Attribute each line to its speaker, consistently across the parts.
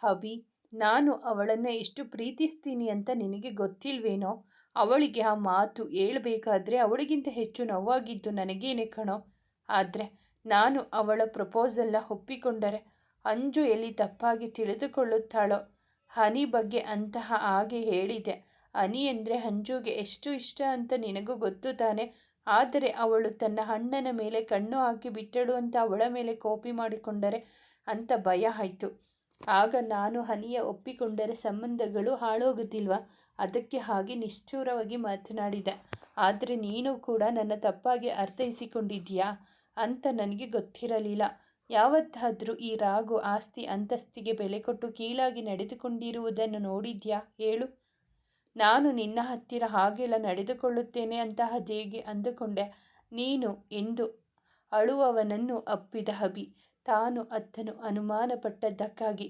Speaker 1: ಅಭಿ, ನಾನು ಅವಳನ್ನು ಎಷ್ಟು ಪ್ರೀತಿಸ್ತೀನಿ ಅಂತ ನಿನಗೆ ಗೊತ್ತಿಲ್ವೇನೋ? ಅವಳಿಗೆ ಆ ಮಾತು ಹೇಳ್ಬೇಕಾದ್ರೆ ಅವಳಿಗಿಂತ ಹೆಚ್ಚು ನೋವಾಗಿದ್ದು ನನಗೇನೆ ಕಣೋ. ಆದರೆ ನಾನು ಅವಳ ಪ್ರಪೋಸಲ್ನ ಒಪ್ಪಿಕೊಂಡರೆ ಅಂಜು ಎಲ್ಲಿ ತಪ್ಪಾಗಿ ತಿಳಿದುಕೊಳ್ಳುತ್ತಾಳೋ? ಹನಿ ಬಗ್ಗೆ ಅಂತಹ ಹಾಗೆ ಹೇಳಿದೆ. ಹನಿ ಅಂದರೆ ಅಂಜುಗೆ ಎಷ್ಟು ಇಷ್ಟ ಅಂತ ನಿನಗೂ ಗೊತ್ತು ತಾನೆ. ಆದರೆ ಅವಳು ತನ್ನ ಅಣ್ಣನ ಮೇಲೆ ಕಣ್ಣು ಹಾಕಿ ಬಿಟ್ಟಳು ಅಂತ ಅವಳ ಮೇಲೆ ಕಾಪಿ ಮಾಡಿಕೊಂಡರೆ ಅಂತ ಭಯ ಆಯಿತು. ಆಗ ನಾನು ಹನಿಯ ಒಪ್ಪಿಕೊಂಡರೆ ಸಂಬಂಧಗಳು ಹಾಳೋಗುತ್ತಿಲ್ವಾ? ಅದಕ್ಕೆ ಹಾಗೆ ನಿಷ್ಠುರವಾಗಿ ಮಾತನಾಡಿದೆ. ಆದರೆ ನೀನು ಕೂಡ ನನ್ನ ತಪ್ಪಾಗಿ ಅರ್ಥೈಸಿಕೊಂಡಿದ್ದೀಯಾ ಅಂತ ನನಗೆ ಗೊತ್ತಿರಲಿಲ್ಲ. ಯಾವತ್ತಾದರೂ ಈ ರಾಗು ಆಸ್ತಿ ಅಂತಸ್ತಿಗೆ ಬೆಲೆ ಕೊಟ್ಟು ಕೀಳಾಗಿ ನಡೆದುಕೊಂಡಿರುವುದನ್ನು ನೋಡಿದ್ಯಾ ಹೇಳು? ನಾನು ನಿನ್ನ ಹತ್ತಿರ ಹಾಗೆಲ್ಲ ನಡೆದುಕೊಳ್ಳುತ್ತೇನೆ ಅಂತ ಅದೇಗೆ ಅಂದುಕೊಂಡೆ ನೀನು ಎಂದು ಅಳುವವನನ್ನು ಅಪ್ಪಿದ ಅಭಿ ತಾನು ಅತ್ತನು ಅನುಮಾನಪಟ್ಟದ್ದಕ್ಕಾಗಿ.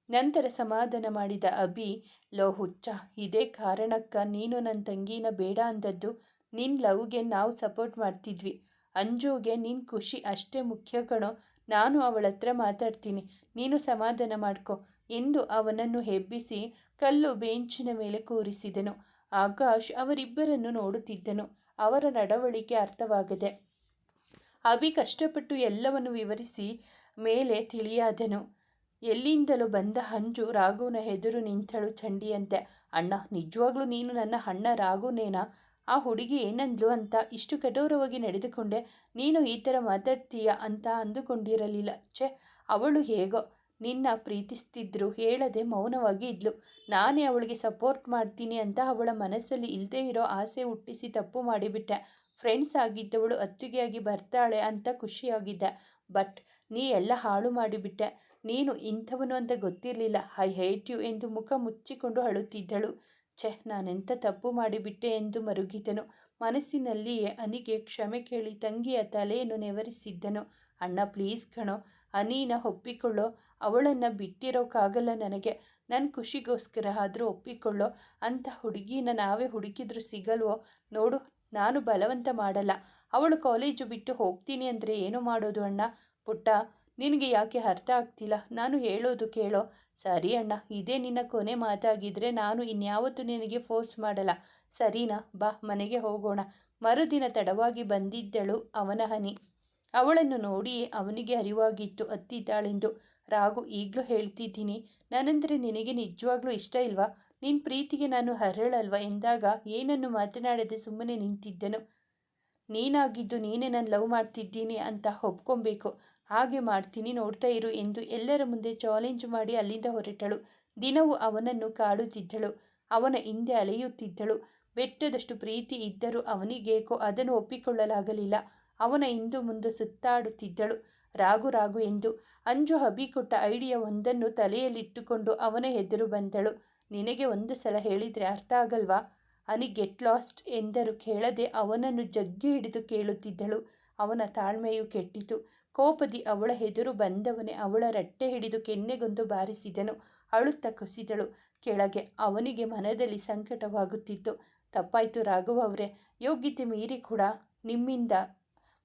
Speaker 1: ನಂತರ ಸಮಾಧಾನ ಮಾಡಿದ ಅಭಿ, ಲೋ ಹುಚ್ಚ, ಇದೇ ಕಾರಣಕ್ಕ ನೀನು ನನ್ನ ತಂಗಿನ ಬೇಡ ಅಂದದ್ದು. ನಿನ್ನ ಲವ್ಗೆ ನಾವು ಸಪೋರ್ಟ್ ಮಾಡ್ತಿದ್ವಿ. ಅಂಜುಗೆ ನಿನ್ನ ಖುಷಿ ಅಷ್ಟೇ ಮುಖ್ಯ ಕಣೋ. ನಾನು ಅವಳ ಹತ್ರ ಮಾತಾಡ್ತೀನಿ, ನೀನು ಸಮಾಧಾನ ಮಾಡ್ಕೊ ಎಂದು ಅವನನ್ನು ಎಬ್ಬಿಸಿ ಕಲ್ಲು ಬೆಂಚಿನ ಮೇಲೆ ಕೂರಿಸಿದನು. ಆಕಾಶ್ ಅವರಿಬ್ಬರನ್ನು ನೋಡುತ್ತಿದ್ದನು. ಅವರ ನಡವಳಿಕೆ ಅರ್ಥವಾಗದೆ ಅಭಿ ಕಷ್ಟಪಟ್ಟು ಎಲ್ಲವನ್ನು ವಿವರಿಸಿ ಮೇಲೆ ತಿಳಿಯಾದನು. ಎಲ್ಲಿಂದಲೂ ಬಂದ ಅಂಜು ರಾಘುನ ಎದುರು ನಿಂತಳು ಚಂಡಿಯಂತೆ. ಅಣ್ಣ, ನಿಜವಾಗ್ಲೂ ನೀನು ನನ್ನ ಅಣ್ಣ ರಾಘುನೇನಾ? ಆ ಹುಡುಗಿ ಏನಂದ್ಲು ಅಂತ ಇಷ್ಟು ಕಠೋರವಾಗಿ ನಡೆದುಕೊಂಡೆ. ನೀನು ಈ ಥರ ಮಾತಾಡ್ತೀಯ ಅಂತ ಅಂದುಕೊಂಡಿರಲಿಲ್ಲ. ಛೆ, ಅವಳು ಹೇಗೋ ನಿನ್ನ ಪ್ರೀತಿಸ್ತಿದ್ರು ಹೇಳದೆ ಮೌನವಾಗಿ ಇದ್ಲು. ನಾನೇ ಅವಳಿಗೆ ಸಪೋರ್ಟ್ ಮಾಡ್ತೀನಿ ಅಂತ ಅವಳ ಮನಸ್ಸಲ್ಲಿ ಇಲ್ಲದೇ ಇರೋ ಆಸೆ ಹುಟ್ಟಿಸಿ ತಪ್ಪು ಮಾಡಿಬಿಟ್ಟೆ. ಫ್ರೆಂಡ್ಸ್ ಆಗಿದ್ದವಳು ಅತ್ತಿಗೆಯಾಗಿ ಬರ್ತಾಳೆ ಅಂತ ಖುಷಿಯಾಗಿದ್ದೆ. ಬಟ್ ನೀ ಎಲ್ಲ ಹಾಳು ಮಾಡಿಬಿಟ್ಟೆ. ನೀನು ಇಂಥವನು ಅಂತ ಗೊತ್ತಿರಲಿಲ್ಲ. ಐ ಹೇಟ್ ಯು ಎಂದು ಮುಖ ಮುಚ್ಚಿಕೊಂಡು ಅಳುತ್ತಿದ್ದಳು. ಛೆ, ನಾನೆಂಥ ತಪ್ಪು ಮಾಡಿಬಿಟ್ಟೆ ಎಂದು ಮರುಗಿದನು. ಮನಸ್ಸಿನಲ್ಲಿಯೇ ಅನಿಗೆ ಕ್ಷಮೆ ಕೇಳಿ ತಂಗಿಯ ತಲೆಯನ್ನು ನೆವರಿಸಿದ್ದನು. ಅಣ್ಣ ಪ್ಲೀಸ್ ಕಣೋ, ಅನೀನ ಒಪ್ಪಿಕೊಳ್ಳೋ. ಅವಳನ್ನು ಬಿಟ್ಟಿರೋಕ್ಕಾಗಲ್ಲ ನನಗೆ. ನನ್ನ ಖುಷಿಗೋಸ್ಕರ ಆದರೂ ಒಪ್ಪಿಕೊಳ್ಳೋ. ಅಂಥ ಹುಡುಗಿನ ನಾವೇ ಹುಡುಕಿದ್ರು ಸಿಗಲ್ವೋ? ನೋಡು, ನಾನು ಬಲವಂತ ಮಾಡಲ್ಲ. ಅವಳು ಕಾಲೇಜು ಬಿಟ್ಟು ಹೋಗ್ತೀನಿ ಅಂದರೆ ಏನು ಮಾಡೋದು ಅಣ್ಣ? ಪುಟ್ಟ, ನಿನಗೆ ಯಾಕೆ ಅರ್ಥ ಆಗ್ತಿಲ್ಲ? ನಾನು ಹೇಳೋದು ಕೇಳೋ. ಸರಿ ಅಣ್ಣ, ಇದೇ ನಿನ್ನ ಕೊನೆ ಮಾತಾಗಿದ್ರೆ ನಾನು ಇನ್ಯಾವತ್ತೂ ನಿನಗೆ ಫೋರ್ಸ್ ಮಾಡಲ್ಲ. ಸರಿನಾ? ಬಾ ಮನೆಗೆ ಹೋಗೋಣ. ಮರುದಿನ ತಡವಾಗಿ ಬಂದಿದ್ದಳು ಅವನ ಹನಿ. ಅವಳನ್ನು ನೋಡಿ ಅವನಿಗೆ ಅರಿವಾಗಿತ್ತು ಅತ್ತಿದ್ದಾಳೆಂದು. ರಾಘು, ಈಗಲೂ ಹೇಳ್ತಿದ್ದೀನಿ, ನಾನೆಂದರೆ ನಿನಗೆ ನಿಜವಾಗ್ಲೂ ಇಷ್ಟ ಇಲ್ವಾ? ನಿನ್ನ ಪ್ರೀತಿಗೆ ನಾನು ಅರ್ಹಳಲ್ವಾ ಎಂದಾಗ ಏನನ್ನು ಮಾತನಾಡದೆ ಸುಮ್ಮನೆ ನಿಂತಿದ್ದನು. ನೀನಾಗಿದ್ದು ನೀನೇ ನಾನು ಲವ್ ಮಾಡ್ತಿದ್ದೀನಿ ಅಂತ ಒಪ್ಕೊಬೇಕು. ಹಾಗೆ ಮಾಡ್ತೀನಿ, ನೋಡ್ತಾ ಇರು ಎಂದು ಎಲ್ಲರ ಮುಂದೆ ಚಾಲೆಂಜ್ ಮಾಡಿ ಅಲ್ಲಿಂದ ಹೊರಟಳು. ದಿನವೂ ಅವನನ್ನು ಕಾಡುತ್ತಿದ್ದಳು. ಅವನ ಹಿಂದೆ ಅಲೆಯುತ್ತಿದ್ದಳು. ಬೆಟ್ಟದಷ್ಟು ಪ್ರೀತಿ ಇದ್ದರೂ ಅವನಿಗೇಕೋ ಅದನ್ನು ಒಪ್ಪಿಕೊಳ್ಳಲಾಗಲಿಲ್ಲ. ಅವನ ಹಿಂದು ಮುಂದೆ ಸುತ್ತಾಡುತ್ತಿದ್ದಳು. ರಾಘು ರಾಘು ಎಂದು. ಅಂಜು ಅಭಿ ಕೊಟ್ಟ ಐಡಿಯಾ ಒಂದನ್ನು ತಲೆಯಲ್ಲಿಟ್ಟುಕೊಂಡು ಅವನ ಎದುರು ಬಂದಳು. ನಿನಗೆ ಒಂದು ಸಲ ಹೇಳಿದರೆ ಅರ್ಥ ಆಗಲ್ವಾ? ಅನಿ ಗೆಟ್ ಲಾಸ್ಟ್ ಎಂದರು ಕೇಳದೆ ಅವನನ್ನು ಜಗ್ಗಿ ಹಿಡಿದು ಕೇಳುತ್ತಿದ್ದಳು. ಅವನ ತಾಳ್ಮೆಯು ಕೆಟ್ಟಿತು. ಕೋಪದಿ ಅವಳ ಎದುರು ಬಂದವನೇ ಅವಳ ರಟ್ಟೆ ಹಿಡಿದು ಕೆನ್ನೆಗೊಂದು ಬಾರಿಸಿದನು. ಅಳುತ್ತಾ ಕುಸಿದಳು ಕೆಳಗೆ. ಅವನಿಗೆ ಮನದಲ್ಲಿ ಸಂಕಟವಾಗುತ್ತಿತ್ತು. ತಪ್ಪಾಯ್ತು ರಾಘವ್ ಅವರೇ, ಯೋಗ್ಯತೆ ಮೀರಿ ಕೂಡ ನಿಮ್ಮಿಂದ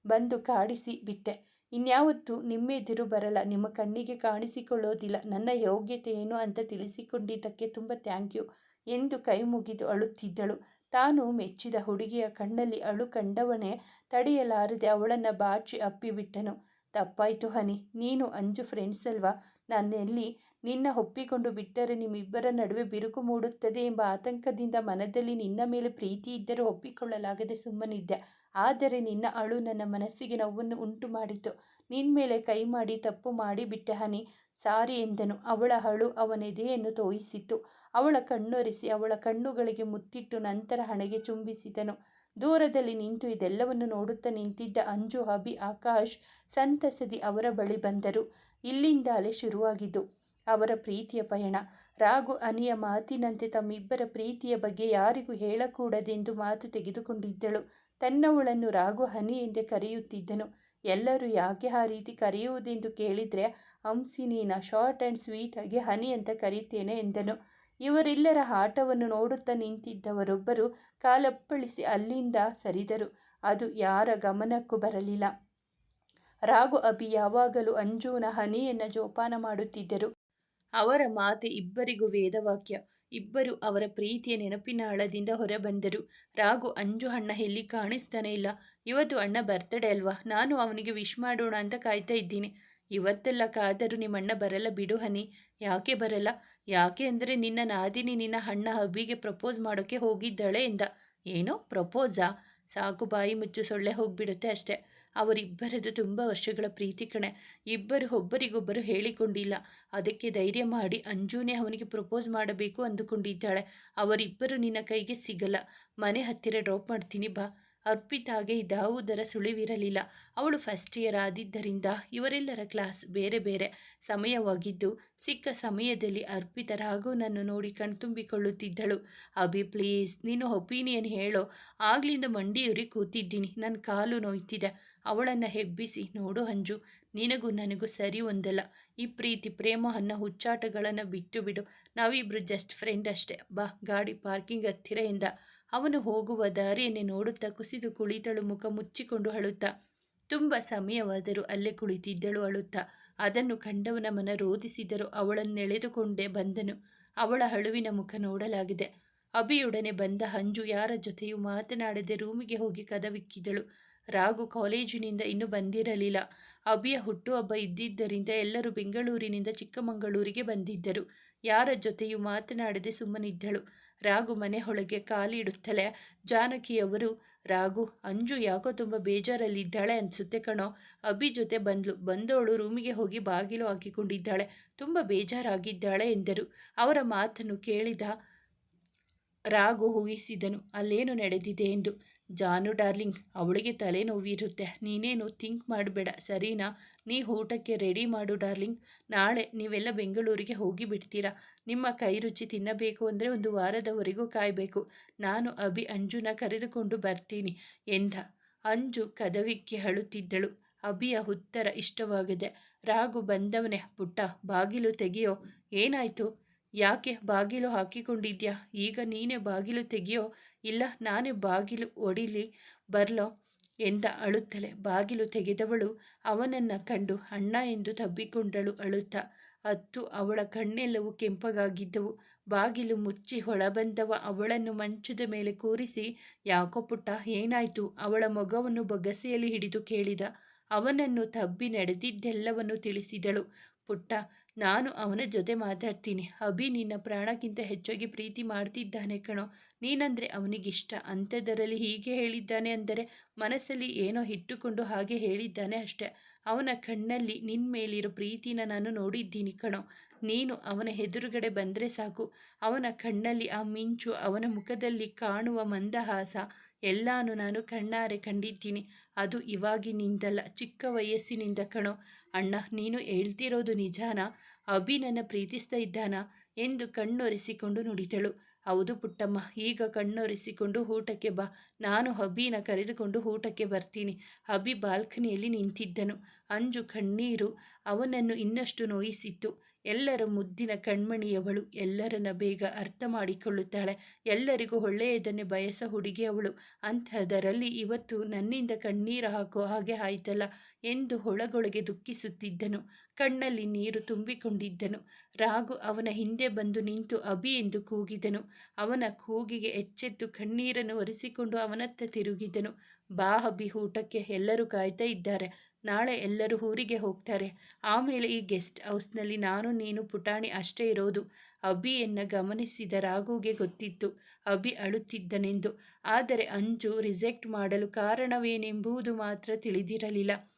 Speaker 1: ಬಂದು ಕಾಡಿಸಿ ಬಿಟ್ಟೆ. ಇನ್ಯಾವತ್ತೂ ನಿಮ್ಮೆದುರು ಬರಲ್ಲ, ನಿಮ್ಮ ಕಣ್ಣಿಗೆ ಕಾಣಿಸಿಕೊಳ್ಳೋದಿಲ್ಲ. ನನ್ನ ಯೋಗ್ಯತೆ ಏನು ಅಂತ ತಿಳಿಸಿಕೊಂಡಿದ್ದಕ್ಕೆ ತುಂಬ ಥ್ಯಾಂಕ್ ಯು ಎಂದು ಕೈ ಮುಗಿದು ಅಳುತ್ತಿದ್ದಳು. ತಾನು ಮೆಚ್ಚಿದ ಹುಡುಗಿಯ ಕಣ್ಣಲ್ಲಿ ಅಳು ಕಂಡವನೇ ತಡೆಯಲಾರದೆ ಅವಳನ್ನು ಬಾಚಿ ಅಪ್ಪಿಬಿಟ್ಟನು. ತಪ್ಪಾಯ್ತು ಹನಿ, ನೀನು ಅಂಜು ಫ್ರೆಂಡ್ಸ್ ಅಲ್ವಾ? ನಾನೆಲ್ಲಿ ನಿನ್ನ ಒಪ್ಪಿಕೊಂಡು ಬಿಟ್ಟರೆ ನಿಮ್ಮಿಬ್ಬರ ನಡುವೆ ಬಿರುಕು ಮೂಡುತ್ತದೆ ಎಂಬ ಆತಂಕದಿಂದ ಮನದಲ್ಲಿ ನಿನ್ನ ಮೇಲೆ ಪ್ರೀತಿ ಇದ್ದರೂ ಒಪ್ಪಿಕೊಳ್ಳಲಾಗದೆ ಸುಮ್ಮನಿದ್ದೆ. ಆದರೆ ನಿನ್ನ ಅಳು ನನ್ನ ಮನಸ್ಸಿಗೆ ನೋವನ್ನು ಉಂಟು ಮಾಡಿತು. ನಿನ್ನ ಮೇಲೆ ಕೈ ಮಾಡಿ ತಪ್ಪು ಮಾಡಿಬಿಟ್ಟೆ ಹನಿ, ಸಾರಿ ಎಂದನು. ಅವಳ ಅಳು ಅವನೆದೆಯನ್ನು ತೋಯಿಸಿತು. ಅವಳ ಕಣ್ಣೊರೆಸಿ ಅವಳ ಕಣ್ಣುಗಳಿಗೆ ಮುತ್ತಿಟ್ಟು ನಂತರ ಹಣೆಗೆ ಚುಂಬಿಸಿದನು. ದೂರದಲ್ಲಿ ನಿಂತು ಇದೆಲ್ಲವನ್ನು ನೋಡುತ್ತಾ ನಿಂತಿದ್ದ ಅಂಜು, ಅಭಿ, ಆಕಾಶ್ ಸಂತಸದಿ ಅವರ ಬಳಿ ಬಂದರು. ಇಲ್ಲಿಂದಲೇ ಶುರುವಾಗಿದ್ದು ಅವರ ಪ್ರೀತಿಯ ಪಯಣ. ರಾಘು ಅನಿಯ ಮಾತಿನಂತೆ ತಮ್ಮಿಬ್ಬರ ಪ್ರೀತಿಯ ಬಗ್ಗೆ ಯಾರಿಗೂ ಹೇಳಕೂಡದೆಂದು ಮಾತು ತೆಗೆದುಕೊಂಡಿದ್ದಳು. ತನ್ನವಳನ್ನು ರಾಘು ಹನಿ ಎಂದೇ ಕರೆಯುತ್ತಿದ್ದನು. ಎಲ್ಲರೂ ಯಾಕೆ ಆ ರೀತಿ ಕರೆಯುವುದೆಂದು ಕೇಳಿದರೆ, ಹಂಸಿನೀನ ಶಾರ್ಟ್ ಆ್ಯಂಡ್ ಸ್ವೀಟ್ ಆಗಿ ಹನಿ ಅಂತ ಕರೀತೇನೆ ಎಂದನು. ಇವರೆಲ್ಲರ ಆಟವನ್ನು ನೋಡುತ್ತಾ ನಿಂತಿದ್ದವರೊಬ್ಬರು ಕಾಲಪ್ಪಳಿಸಿ ಅಲ್ಲಿಂದ ಸರಿದರು. ಅದು ಯಾರ ಗಮನಕ್ಕೂ ಬರಲಿಲ್ಲ. ರಾಘು ಅಭಿ ಯಾವಾಗಲೂ ಅಂಜುನ ಹನಿಯನ್ನು ಜೋಪಾನ ಮಾಡುತ್ತಿದ್ದರು. ಅವರ ಮಾತೆ ಇಬ್ಬರಿಗೂ ವೇದವಾಕ್ಯ. ಇಬ್ಬರು ಅವರ ಪ್ರೀತಿಯ ನೆನಪಿನ ಆಳದಿಂದ ಹೊರಬಂದರು. ರಾಘು, ಅಂಜು ಅಣ್ಣ ಎಲ್ಲಿ ಕಾಣಿಸ್ತಾನೆ ಇಲ್ಲ. ಇವತ್ತು ಅಣ್ಣ ಬರ್ತಡೇ ಅಲ್ವಾ, ನಾನು ಅವನಿಗೆ ವಿಶ್ ಮಾಡೋಣ ಅಂತ ಕಾಯ್ತಾ ಇದ್ದೀನಿ. ಇವತ್ತೆಲ್ಲ ಕಾದರೂ ನಿಮ್ಮಣ್ಣ ಬರಲ್ಲ ಬಿಡು ಹನಿ. ಯಾಕೆ ಬರಲ್ಲ? ಯಾಕೆ ಅಂದರೆ ನಿನ್ನ ನಾದಿನಿ ನಿನ್ನ ಅಣ್ಣ ಅಭಿಗೆ ಪ್ರಪೋಸ್ ಮಾಡೋಕ್ಕೆ ಹೋಗಿದ್ದಾಳೆ ಎಂದ. ಏನೋ ಪ್ರಪೋಸಾ? ಸಾಕು, ಬಾಯಿ ಮುಚ್ಚು, ಸೊಳ್ಳೆ ಹೋಗ್ಬಿಡುತ್ತೆ ಅಷ್ಟೆ. ಅವರಿಬ್ಬರದು ತುಂಬ ವರ್ಷಗಳ ಪ್ರೀತಿ ಕಣೆ. ಇಬ್ಬರು ಒಬ್ಬರಿಗೊಬ್ಬರು ಹೇಳಿಕೊಂಡಿಲ್ಲ. ಅದಕ್ಕೆ ಧೈರ್ಯ ಮಾಡಿ ಅಂಜುನೇ ಅವನಿಗೆ ಪ್ರಪೋಸ್ ಮಾಡಬೇಕು ಅಂದುಕೊಂಡಿದ್ದಾಳೆ. ಅವರಿಬ್ಬರು ನಿನ್ನ ಕೈಗೆ ಸಿಗಲ್ಲ. ಮನೆ ಹತ್ತಿರ ಡ್ರಾಪ್ ಮಾಡ್ತೀನಿ ಬಾ. ಅರ್ಪಿತಾಗೆ ಇದಾವುದರ ಸುಳಿವಿರಲಿಲ್ಲ. ಅವಳು ಫಸ್ಟ್ ಇಯರ್ ಆದಿದ್ದರಿಂದ ಇವರೆಲ್ಲರ ಕ್ಲಾಸ್ ಬೇರೆ ಬೇರೆ ಸಮಯವಾಗಿದ್ದು, ಸಿಕ್ಕ ಸಮಯದಲ್ಲಿ ಅರ್ಪಿತ ರಾಘವನನ್ನು ನೋಡಿ ಕಣ್ತುಂಬಿಕೊಳ್ಳುತ್ತಿದ್ದಳು. ಅಭಿ ಪ್ಲೀಸ್, ನೀನು ಒಪಿನಿಯನ್ ಹೇಳೋ. ಆಗ್ಲಿಂದ ಮಂಡಿಯೂರಿ ಕೂತಿದ್ದೀನಿ, ನನ್ನ ಕಾಲು ನೋಯ್ತಿದೆ. ಅವಳನ್ನು ಹೆಬ್ಬಿಸಿ, ನೋಡು ಅಂಜು, ನಿನಗೂ ನನಗೂ ಸರಿ ಹೊಂದಲ್ಲ. ಈ ಪ್ರೀತಿ ಪ್ರೇಮ ಅನ್ನೋ ಹುಚ್ಚಾಟಗಳನ್ನು ಬಿಟ್ಟು ಬಿಡು. ನಾವಿಬ್ರು ಜಸ್ಟ್ ಫ್ರೆಂಡ್ ಅಷ್ಟೇ. ಬಾ, ಗಾಡಿ ಪಾರ್ಕಿಂಗ್ ಹತ್ತಿರ ಎಂದ. ಅವನು ಹೋಗುವ ದಾರಿಯನ್ನೇ ನೋಡುತ್ತಾ ಕುಸಿದು ಕುಳಿತಳು, ಮುಖ ಮುಚ್ಚಿಕೊಂಡು ಅಳುತ್ತಾ. ತುಂಬ ಸಮಯವಾದರೂ ಅಲ್ಲೇ ಕುಳಿತಿದ್ದಳು ಅಳುತ್ತಾ. ಅದನ್ನು ಕಂಡವನ ಮನ ರೋಧಿಸಿದರೂ ಅವಳನ್ನೆಳೆದುಕೊಂಡೇ ಬಂದನು. ಅವಳ ಅಳುವಿನ ಮುಖ ನೋಡಲಾಗಿದೆ. ಅಭಿಯೊಡನೆ ಬಂದ ಅಂಜು ಯಾರ ಜೊತೆಯೂ ಮಾತನಾಡದೆ ರೂಮಿಗೆ ಹೋಗಿ ಕದವಿಕ್ಕಿದಳು. ರಾಘು ಕಾಲೇಜಿನಿಂದ ಇನ್ನೂ ಬಂದಿರಲಿಲ್ಲ. ಅಭಿಯ ಹುಟ್ಟುಹಬ್ಬ ಇದ್ದಿದ್ದರಿಂದ ಎಲ್ಲರೂ ಬೆಂಗಳೂರಿನಿಂದ ಚಿಕ್ಕಮಗಳೂರಿಗೆ ಬಂದಿದ್ದರು. ಯಾರ ಜೊತೆಯೂ ಮಾತನಾಡದೆ ಸುಮ್ಮನಿದ್ದಳು. ರಾಘು ಮನೆ ಒಳಗೆ ಕಾಲಿಡುತ್ತಲೇ ಜಾನಕಿಯವರು, ರಾಘು, ಅಂಜು ಯಾಕೋ ತುಂಬ ಬೇಜಾರಲ್ಲಿದ್ದಾಳೆ ಅನಿಸುತ್ತೆ ಕಣೋ. ಅಭಿ ಜೊತೆ ಬಂದವಳು ರೂಮಿಗೆ ಹೋಗಿ ಬಾಗಿಲು ಹಾಕಿಕೊಂಡಿದ್ದಾಳೆ. ತುಂಬ ಬೇಜಾರಾಗಿದ್ದಾಳೆ ಎಂದರು. ಅವರ ಮಾತನ್ನು ಕೇಳಿದ ರಾಘು ಊಹಿಸಿದನು ಅಲ್ಲೇನು ನಡೆದಿದೆ ಎಂದು. ಜಾನು ಡಾರ್ಲಿಂಗ್, ಅವಳಿಗೆ ತಲೆನೋವಿರುತ್ತೆ. ನೀನೇನು ಥಿಂಕ್ ಮಾಡಬೇಡ, ಸರಿನಾ? ನೀ ಊಟಕ್ಕೆ ರೆಡಿ ಮಾಡು ಡಾರ್ಲಿಂಗ್. ನಾಳೆ ನೀವೆಲ್ಲ ಬೆಂಗಳೂರಿಗೆ ಹೋಗಿ ಬಿಡ್ತೀರಾ. ನಿಮ್ಮ ಕೈ ರುಚಿ ತಿನ್ನಬೇಕು ಅಂದರೆ ಒಂದು ವಾರದವರೆಗೂ ಕಾಯಬೇಕು. ನಾನು ಅಭಿ ಅಂಜುನ ಕರೆದುಕೊಂಡು ಬರ್ತೀನಿ ಎಂದ. ಅಂಜು ಕದವಿಕ್ಕಿ ಅಳುತ್ತಿದ್ದಳು. ಅಭಿಯ ಉತ್ತರ ಇಷ್ಟವಾಗದೆ, ರಾಘು ಬಂದವನೇ, ಪುಟ್ಟ ಬಾಗಿಲು ತೆಗೆಯೋ. ಏನಾಯಿತು? ಯಾಕೆ ಬಾಗಿಲು ಹಾಕಿಕೊಂಡಿದ್ಯಾ? ಈಗ ನೀನೇ ಬಾಗಿಲು ತೆಗೆಯೋ, ಇಲ್ಲ ನಾನೇ ಬಾಗಿಲು ಒಡಿಲಿ ಬರ್ಲೋ ಎಂದ ಅಳುತ್ತಲೇ. ಬಾಗಿಲು ತೆಗೆದವಳು ಅವನನ್ನು ಕಂಡು ಅಣ್ಣ ಎಂದು ತಬ್ಬಿಕೊಂಡಳು ಅಳುತ್ತಾ. ಅವಳ ಕಣ್ಣೆಲ್ಲವೂ ಕೆಂಪಗಾಗಿದ್ದವು. ಬಾಗಿಲು ಮುಚ್ಚಿ ಹೊಳಬಂದವ ಅವಳನ್ನು ಮಂಚದ ಮೇಲೆ ಕೂರಿಸಿ, ಯಾಕೋ ಪುಟ್ಟ, ಏನಾಯಿತು? ಅವಳ ಮೊಗವನ್ನು ಬೊಗಸೆಯಲ್ಲಿ ಹಿಡಿದು ಕೇಳಿದ. ಅವನನ್ನು ತಬ್ಬಿ ನಡೆದಿದ್ದೆಲ್ಲವನ್ನು ತಿಳಿಸಿದಳು. ಪುಟ್ಟ, ನಾನು ಅವನ ಜೊತೆ ಮಾತಾಡ್ತೀನಿ. ಅಭಿ ನಿನ್ನ ಪ್ರಾಣಕ್ಕಿಂತ ಹೆಚ್ಚಾಗಿ ಪ್ರೀತಿ ಮಾಡ್ತಿದ್ದಾನೆ ಕಣೋ. ನೀನಂದರೆ ಅವನಿಗಿಷ್ಟ. ಅಂಥದ್ದರಲ್ಲಿ ಹೀಗೆ ಹೇಳಿದ್ದಾನೆ ಅಂದರೆ ಮನಸ್ಸಲ್ಲಿ ಏನೋ ಇಟ್ಟುಕೊಂಡು ಹಾಗೆ ಹೇಳಿದ್ದಾನೆ ಅಷ್ಟೆ. ಅವನ ಕಣ್ಣಲ್ಲಿ ನಿನ್ನ ಮೇಲಿರೋ ಪ್ರೀತಿನ ನಾನು ನೋಡಿದ್ದೀನಿ ಕಣೋ. ನೀನು ಅವನ ಎದುರುಗಡೆ ಬಂದರೆ ಸಾಕು, ಅವನ ಕಣ್ಣಲ್ಲಿ ಆ ಮಿಂಚು, ಅವನ ಮುಖದಲ್ಲಿ ಕಾಣುವ ಮಂದಹಾಸ ಎಲ್ಲಾನು ನಾನು ಕಣ್ಣಾರೆ ಕಂಡಿದ್ದೀನಿ. ಅದು ಇವಾಗಿನಿಂದಲ್ಲ, ಚಿಕ್ಕ ವಯಸ್ಸಿನಿಂದ ಕಣೋ. ಅಣ್ಣ, ನೀನು ಹೇಳ್ತಿರೋದು ನಿಜಾನಾ? ಅಭಿ ನನ್ನ ಪ್ರೀತಿಸ್ತಾ ಇದ್ದಾನಾ ಎಂದು ಕಣ್ಣೊರೆಸಿಕೊಂಡು ನುಡಿದಳು. ಹೌದು ಪುಟ್ಟಮ್ಮ, ಈಗ ಕಣ್ಣೊರೆಸಿಕೊಂಡು ಊಟಕ್ಕೆ ಬಾ. ನಾನು ಅಭಿನ ಕರೆದುಕೊಂಡು ಊಟಕ್ಕೆ ಬರ್ತೀನಿ. ಅಭಿ ಬಾಲ್ಕನಿಯಲ್ಲಿ ನಿಂತಿದ್ದನು. ಅಂಜು ಕಣ್ಣೀರು ಅವನನ್ನು ಇನ್ನಷ್ಟು ನೋಯಿಸಿತ್ತು. ಎಲ್ಲರ ಮುದ್ದಿನ ಕಣ್ಮಣಿಯವಳು, ಎಲ್ಲರನ್ನ ಬೇಗ ಅರ್ಥ ಮಾಡಿಕೊಳ್ಳುತ್ತಾಳೆ, ಎಲ್ಲರಿಗೂ ಒಳ್ಳೆಯದನ್ನೇ ಬಯಸ ಹುಡುಗಿ ಅವಳು. ಅಂಥದರಲ್ಲಿ ಇವತ್ತು ನನ್ನಿಂದ ಕಣ್ಣೀರು ಹಾಕೋ ಹಾಗೆ ಆಯ್ತಲ್ಲ ಎಂದು ಒಳಗೊಳಗೆ ದುಃಖಿಸುತ್ತಿದ್ದನು. ಕಣ್ಣಲ್ಲಿ ನೀರು ತುಂಬಿಕೊಂಡಿದ್ದನು. ರಾಘು ಅವನ ಹಿಂದೆ ಬಂದು ನಿಂತು ಅಭಿ ಎಂದು ಕೂಗಿದನು. ಅವನ ಕೂಗಿಗೆ ಎಚ್ಚೆತ್ತು ಕಣ್ಣೀರನ್ನು ಒರೆಸಿಕೊಂಡು ಅವನತ್ತ ತಿರುಗಿದನು. ಬಾ ಅಭಿ, ಊಟಕ್ಕೆ ಎಲ್ಲರೂ ಕಾಯ್ತಾ ಇದ್ದಾರೆ. ನಾಳೆ ಎಲ್ಲರೂ ಊರಿಗೆ ಹೋಗ್ತಾರೆ. ಆಮೇಲೆ ಈ ಗೆಸ್ಟ್ ಹೌಸ್ನಲ್ಲಿ ನಾನು ನೀನು ಪುಟಾಣಿ ಅಷ್ಟೇ ಇರೋದು. ಅಭಿಯನ್ನ ಗಮನಿಸಿದ ರಾಘುಗೆ ಗೊತ್ತಿತ್ತು ಅಭಿ ಅಳುತ್ತಿದ್ದನೆಂದು. ಆದರೆ ಅಂಜು ರಿಜೆಕ್ಟ್ ಮಾಡಲು ಕಾರಣವೇನೆಂಬುದು ಮಾತ್ರ ತಿಳಿದಿರಲಿಲ್ಲ.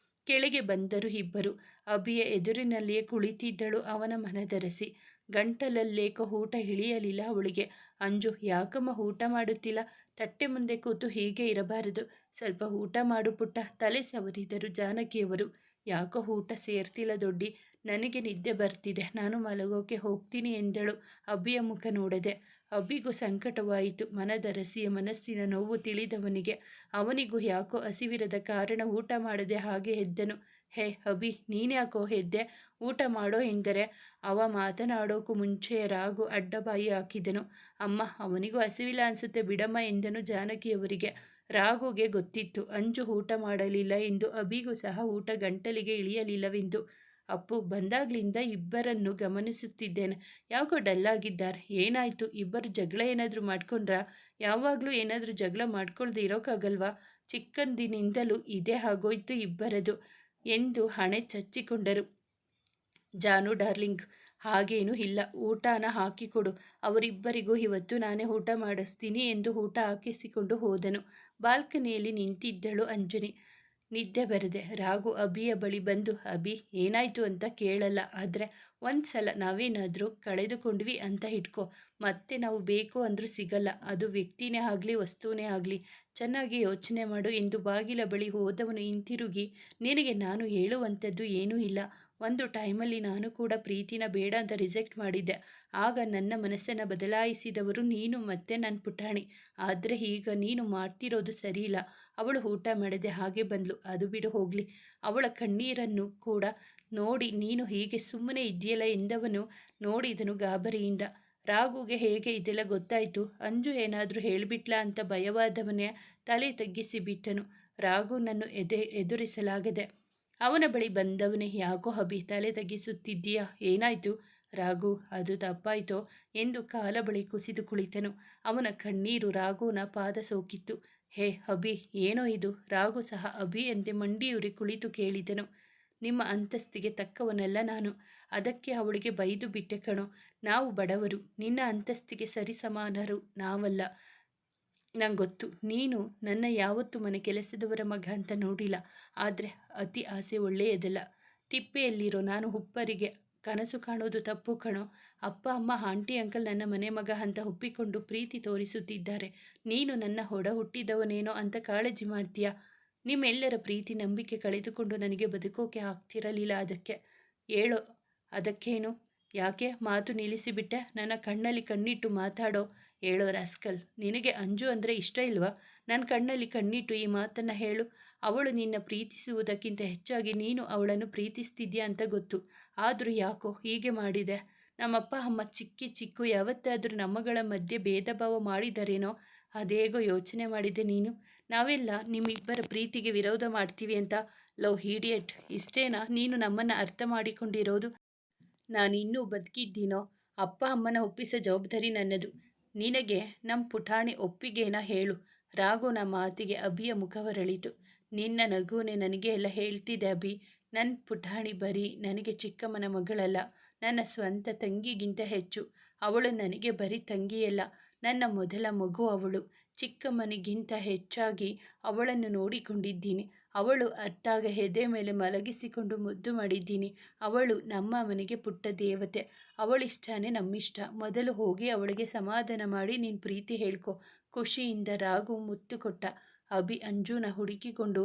Speaker 1: ಕೆಳಗೆ ಬಂದರು ಇಬ್ಬರು. ಅಭಿಯ ಎದುರಿನಲ್ಲಿಯೇ ಕುಳಿತಿದ್ದಳು ಅವನ ಮನದರಸಿ. ಗಂಟಲಲ್ಲೇಕೋ ಊಟ ಇಳಿಯಲಿಲ್ಲ ಅವಳಿಗೆ. ಅಂಜು, ಯಾಕಮ್ಮ ಊಟ ಮಾಡುತ್ತಿಲ್ಲ? ತಟ್ಟೆ ಮುಂದೆ ಕೂತು ಹೀಗೆ ಇರಬಾರದು. ಸ್ವಲ್ಪ ಊಟ ಮಾಡು ಪುಟ್ಟ. ತಲೆ ಸವರಿದರು ಜಾನಕಿಯವರು. ಯಾಕೋ ಊಟ ಸೇರ್ತಿಲ್ಲ ದೊಡ್ಡಿ, ನನಗೆ ನಿದ್ದೆ ಬರ್ತಿದೆ, ನಾನು ಮಲಗೋಕೆ ಹೋಗ್ತೀನಿ ಎಂದಳು. ಅಭಿಯ ಮುಖ ನೋಡದೆ. ಅಭಿಗೂ ಸಂಕಟವಾಯಿತು. ಮನದರಸಿಯ ಮನಸ್ಸಿನ ನೋವು ತಿಳಿದವನಿಗೆ. ಅವನಿಗೂ ಯಾಕೋ ಹಸಿವಿರದ ಕಾರಣ ಊಟ ಮಾಡದೆ ಹಾಗೆ ಎದ್ದನು. ಹೇ ಅಭಿ, ನೀನ್ಯಾಕೋ ಎದ್ದೆ? ಊಟ ಮಾಡೋ ಎಂದರೆ ಅವ ಮಾತನಾಡೋಕ್ಕೂ ಮುಂಚೆ ರಾಘು ಅಡ್ಡಬಾಯಿ ಹಾಕಿದನು. ಅಮ್ಮ, ಅವನಿಗೂ ಹಸಿವಿಲ್ಲ ಅನಿಸುತ್ತೆ ಬಿಡಮ್ಮ ಎಂದನು ಜಾನಕಿಯವರಿಗೆ. ರಾಘುಗೆ ಗೊತ್ತಿತ್ತು ಅಂಜು ಊಟ ಮಾಡಲಿಲ್ಲ ಎಂದು, ಅಭಿಗೂ ಸಹ ಊಟ ಗಂಟಲಿಗೆ ಇಳಿಯಲಿಲ್ಲವೆಂದು. ಅಪ್ಪು ಬಂದಾಗ್ಲಿಂದ ಇಬ್ಬರನ್ನು ಗಮನಿಸುತ್ತಿದ್ದೇನೆ. ಯಾಕೋ ಡಲ್ಲಾಗಿದ್ದಾರೆ. ಏನಾಯಿತು? ಇಬ್ಬರು ಜಗಳ ಏನಾದರೂ ಮಾಡ್ಕೊಂಡ್ರಾ? ಯಾವಾಗಲೂ ಏನಾದರೂ ಜಗಳ ಮಾಡ್ಕೊಳ್ದೆ ಇರೋಕ್ಕಾಗಲ್ವಾ? ಚಿಕ್ಕಂದಿನಿಂದಲೂ ಇದೇ ಆಗೋಯ್ತು ಇಬ್ಬರದು ಎಂದು ಹಣೆ ಚಚ್ಚಿಕೊಂಡರು. ಜಾನು ಡಾರ್ಲಿಂಗ್, ಹಾಗೇನೂ ಇಲ್ಲ. ಊಟನ ಹಾಕಿಕೊಡು. ಅವರಿಬ್ಬರಿಗೂ ಇವತ್ತು ನಾನೇ ಊಟ ಮಾಡಿಸ್ತೀನಿ ಎಂದು ಊಟ ಹಾಕಿಸಿಕೊಂಡು ಹೋದನು. ಬಾಲ್ಕನಿಯಲ್ಲಿ ನಿಂತಿದ್ದಳು ಅಂಜನಿ. ನಿದ್ದೆ ಬರದೆ ರಾಘು ಅಭಿಯ ಬಳಿ ಬಂದು, ಅಭಿ ಏನಾಯಿತು ಅಂತ ಕೇಳಲ್ಲ. ಆದರೆ ಒಂದು ಸಲ ನಾವೇನಾದರೂ ಕಳೆದುಕೊಂಡ್ವಿ ಅಂತ ಇಟ್ಕೋ, ಮತ್ತೆ ನಾವು ಬೇಕು ಅಂದರೂ ಸಿಗಲ್ಲ. ಅದು ವ್ಯಕ್ತಿನೇ ಆಗಲಿ ವಸ್ತುವೇ ಆಗಲಿ. ಚೆನ್ನಾಗಿ ಯೋಚನೆ ಮಾಡು ಎಂದು ಬಾಗಿಲ ಬಳಿ ಹೋದವನು ಹಿಂತಿರುಗಿ, ನಿನಗೆ ನಾನು ಹೇಳುವಂಥದ್ದು ಏನೂ ಇಲ್ಲ. ಒಂದು ಟೈಮಲ್ಲಿ ನಾನು ಕೂಡ ಪ್ರೀತಿನ ಬೇಡ ಅಂತ ರಿಜೆಕ್ಟ್ ಮಾಡಿದ್ದೆ. ಆಗ ನನ್ನ ಮನಸ್ಸನ್ನು ಬದಲಾಯಿಸಿದವರು ನೀನು ಮತ್ತೆ ನನ್ನ ಪುಟಾಣಿ. ಆದರೆ ಈಗ ನೀನು ಮಾಡ್ತಿರೋದು ಸರಿಯಿಲ್ಲ. ಅವಳು ಊಟ ಮಾಡದೆ ಹಾಗೆ ಬಂದ್ಲು, ಅದು ಬಿಡು ಹೋಗಲಿ. ಅವಳ ಕಣ್ಣೀರನ್ನು ಕೂಡ ನೋಡಿ ನೀನು ಹೀಗೆ ಸುಮ್ಮನೆ ಇದೆಯಲ್ಲ ಎಂದವನು ನೋಡಿದನು ಗಾಬರಿಯಿಂದ. ರಾಘುಗೆ ಹೇಗೆ ಇದೆಲ್ಲ ಗೊತ್ತಾಯಿತು? ಅಂಜು ಏನಾದರೂ ಹೇಳಿಬಿಟ್ಲಾ ಅಂತ ಭಯವಾದವನೇ ತಲೆ ತಗ್ಗಿಸಿ ಬಿಟ್ಟನು. ರಾಘುನನ್ನು ಎದುರಿಸಲಾಗದೆ ಅವನ ಬಳಿ ಬಂದವನೇ, ಯಾಕೋ ಅಭಿ ತಲೆ ತಗ್ಗಿಸುತ್ತಿದ್ದೀಯಾ? ಏನಾಯಿತು? ರಾಘು, ಅದು ತಪ್ಪಾಯಿತೋ ಎಂದು ಕಾಲ ಬಳಿ ಕುಸಿದು ಕುಳಿತನು. ಅವನ ಕಣ್ಣೀರು ರಾಘುನ ಪಾದ ಸೋಕಿತ್ತು. ಹೇ ಅಭಿ, ಏನೋ ಇದು? ರಾಘು ಸಹ ಅಭಿ ಎಂದೇ ಮಂಡಿಯೂರಿ ಕುಳಿತು ಕೇಳಿದನು. ನಿಮ್ಮ ಅಂತಸ್ತಿಗೆ ತಕ್ಕವನಲ್ಲ ನಾನು. ಅದಕ್ಕೆ ಅವಳಿಗೆ ಬೈದು ಬಿಟ್ಟೆ ಕಣೋ. ನಾವು ಬಡವರು, ನಿನ್ನ ಅಂತಸ್ತಿಗೆ ಸರಿಸಮಾನರು ನಾವಲ್ಲ. ನಂಗೆ ಗೊತ್ತು, ನೀನು ನನ್ನ ಯಾವತ್ತೂ ಮನೆ ಕೆಲಸದವರ ಮಗ ಅಂತ ನೋಡಿಲ್ಲ. ಆದರೆ ಅತಿ ಆಸೆ ಒಳ್ಳೆಯದಲ್ಲ. ತಿಪ್ಪೆಯಲ್ಲಿರೋ ನಾನು ಉಪ್ಪರಿಗೆ ಕನಸು ಕಾಣೋದು ತಪ್ಪು ಕಣೋ. ಅಪ್ಪ ಅಮ್ಮ ಆಂಟಿ ಅಂಕಲ್ ನನ್ನ ಮನೆ ಮಗ ಅಂತ ಒಪ್ಪಿಕೊಂಡು ಪ್ರೀತಿ ತೋರಿಸುತ್ತಿದ್ದಾರೆ. ನೀನು ನನ್ನ ಹೊಡ ಹುಟ್ಟಿದವನೇನೋ ಅಂತ ಕಾಳಜಿ ಮಾಡ್ತೀಯಾ? ನಿಮ್ಮೆಲ್ಲರ ಪ್ರೀತಿ ನಂಬಿಕೆ ಕಳೆದುಕೊಂಡು ನನಗೆ ಬದುಕೋಕೆ ಆಗ್ತಿರಲಿಲ್ಲ. ಅದಕ್ಕೆ ಹೇಳೋ. ಅದಕ್ಕೇನು? ಯಾಕೆ ಮಾತು ನಿಲ್ಲಿಸಿಬಿಟ್ಟೆ? ನನ್ನ ಕಣ್ಣಲ್ಲಿ ಕಣ್ಣಿಟ್ಟು ಮಾತಾಡೋ. ಹೇಳೋ ರಾಸ್ಕಲ್, ನಿನಗೆ ಅಂಜು ಅಂದರೆ ಇಷ್ಟ ಇಲ್ವಾ? ನನ್ನ ಕಣ್ಣಲ್ಲಿ ಕಣ್ಣಿಟ್ಟು ಈ ಮಾತನ್ನು ಹೇಳು. ಅವಳು ನಿನ್ನ ಪ್ರೀತಿಸುವುದಕ್ಕಿಂತ ಹೆಚ್ಚಾಗಿ ನೀನು ಅವಳನ್ನು ಪ್ರೀತಿಸ್ತಿದ್ಯಾ ಅಂತ ಗೊತ್ತು. ಆದರೂ ಯಾಕೋ ಹೀಗೆ ಮಾಡಿದೆ? ನಮ್ಮಪ್ಪ ಅಮ್ಮ ಚಿಕ್ಕು ಯಾವತ್ತಾದರೂ ನಮ್ಮಗಳ ಮಧ್ಯೆ ಭೇದ ಭಾವ ಮಾಡಿದರೇನೋ? ಅದೇಗೋ ಯೋಚನೆ ಮಾಡಿದೆ ನೀನು? ನಾವೆಲ್ಲ ನಿಮ್ಮಿಬ್ಬರ ಪ್ರೀತಿಗೆ ವಿರೋಧ ಮಾಡ್ತೀವಿ ಅಂತ. ಲವ್ ಹೀಡಿಯಟ್, ಇಷ್ಟೇನಾ ನೀನು ನಮ್ಮನ್ನು ಅರ್ಥ ಮಾಡಿಕೊಂಡಿರೋದು? ನಾನಿನ್ನೂ ಬದುಕಿದ್ದೀನೋ? ಅಪ್ಪ ಅಮ್ಮನ ಒಪ್ಪಿಸೋ ಜವಾಬ್ದಾರಿ ನನ್ನದು. ನಿನಗೆ ನಮ್ಮ ಪುಟಾಣಿ ಒಪ್ಪಿಗೆನ ಹೇಳು. ರಾಘುನ ಮಾತಿಗೆ ಅಭಿಯ ಮುಖವರಳಿತು. ನಿನ್ನ ನಗುನೇ ನನಗೆ ಎಲ್ಲ ಹೇಳ್ತಿದೆ ಅಭಿ. ನನ್ನ ಪುಟಾಣಿ ಬರೀ ನನಗೆ ಚಿಕ್ಕಮ್ಮನ ಮಗಳಲ್ಲ, ನನ್ನ ಸ್ವಂತ ತಂಗಿಗಿಂತ ಹೆಚ್ಚು. ಅವಳು ನನಗೆ ಬರೀ ತಂಗಿಯಲ್ಲ, ನನ್ನ ಮೊದಲ ಮಗು ಅವಳು. ಚಿಕ್ಕಮ್ಮನಿಗಿಂತ ಹೆಚ್ಚಾಗಿ ಅವಳನ್ನು ನೋಡಿಕೊಂಡಿದ್ದೀನಿ. ಅವಳು ಅತ್ತಾಗ ಎದೆ ಮೇಲೆ ಮಲಗಿಸಿಕೊಂಡು ಮುದ್ದು ಮಾಡಿದ್ದೀನಿ. ಅವಳು ನಮ್ಮ ಮನೆಗೆ ಪುಟ್ಟ ದೇವತೆ. ಅವಳಿಷ್ಟನೇ ನಮ್ಮಿಷ್ಟ. ಮೊದಲು ಹೋಗಿ ಅವಳಿಗೆ ಸಮಾಧಾನ ಮಾಡಿ ನೀನು ಪ್ರೀತಿ ಹೇಳ್ಕೊ. ಖುಷಿಯಿಂದ ರಾಘು ಮುತ್ತು ಕೊಟ್ಟ. ಅಭಿ ಅಂಜುನ ಹುಡುಕಿಕೊಂಡು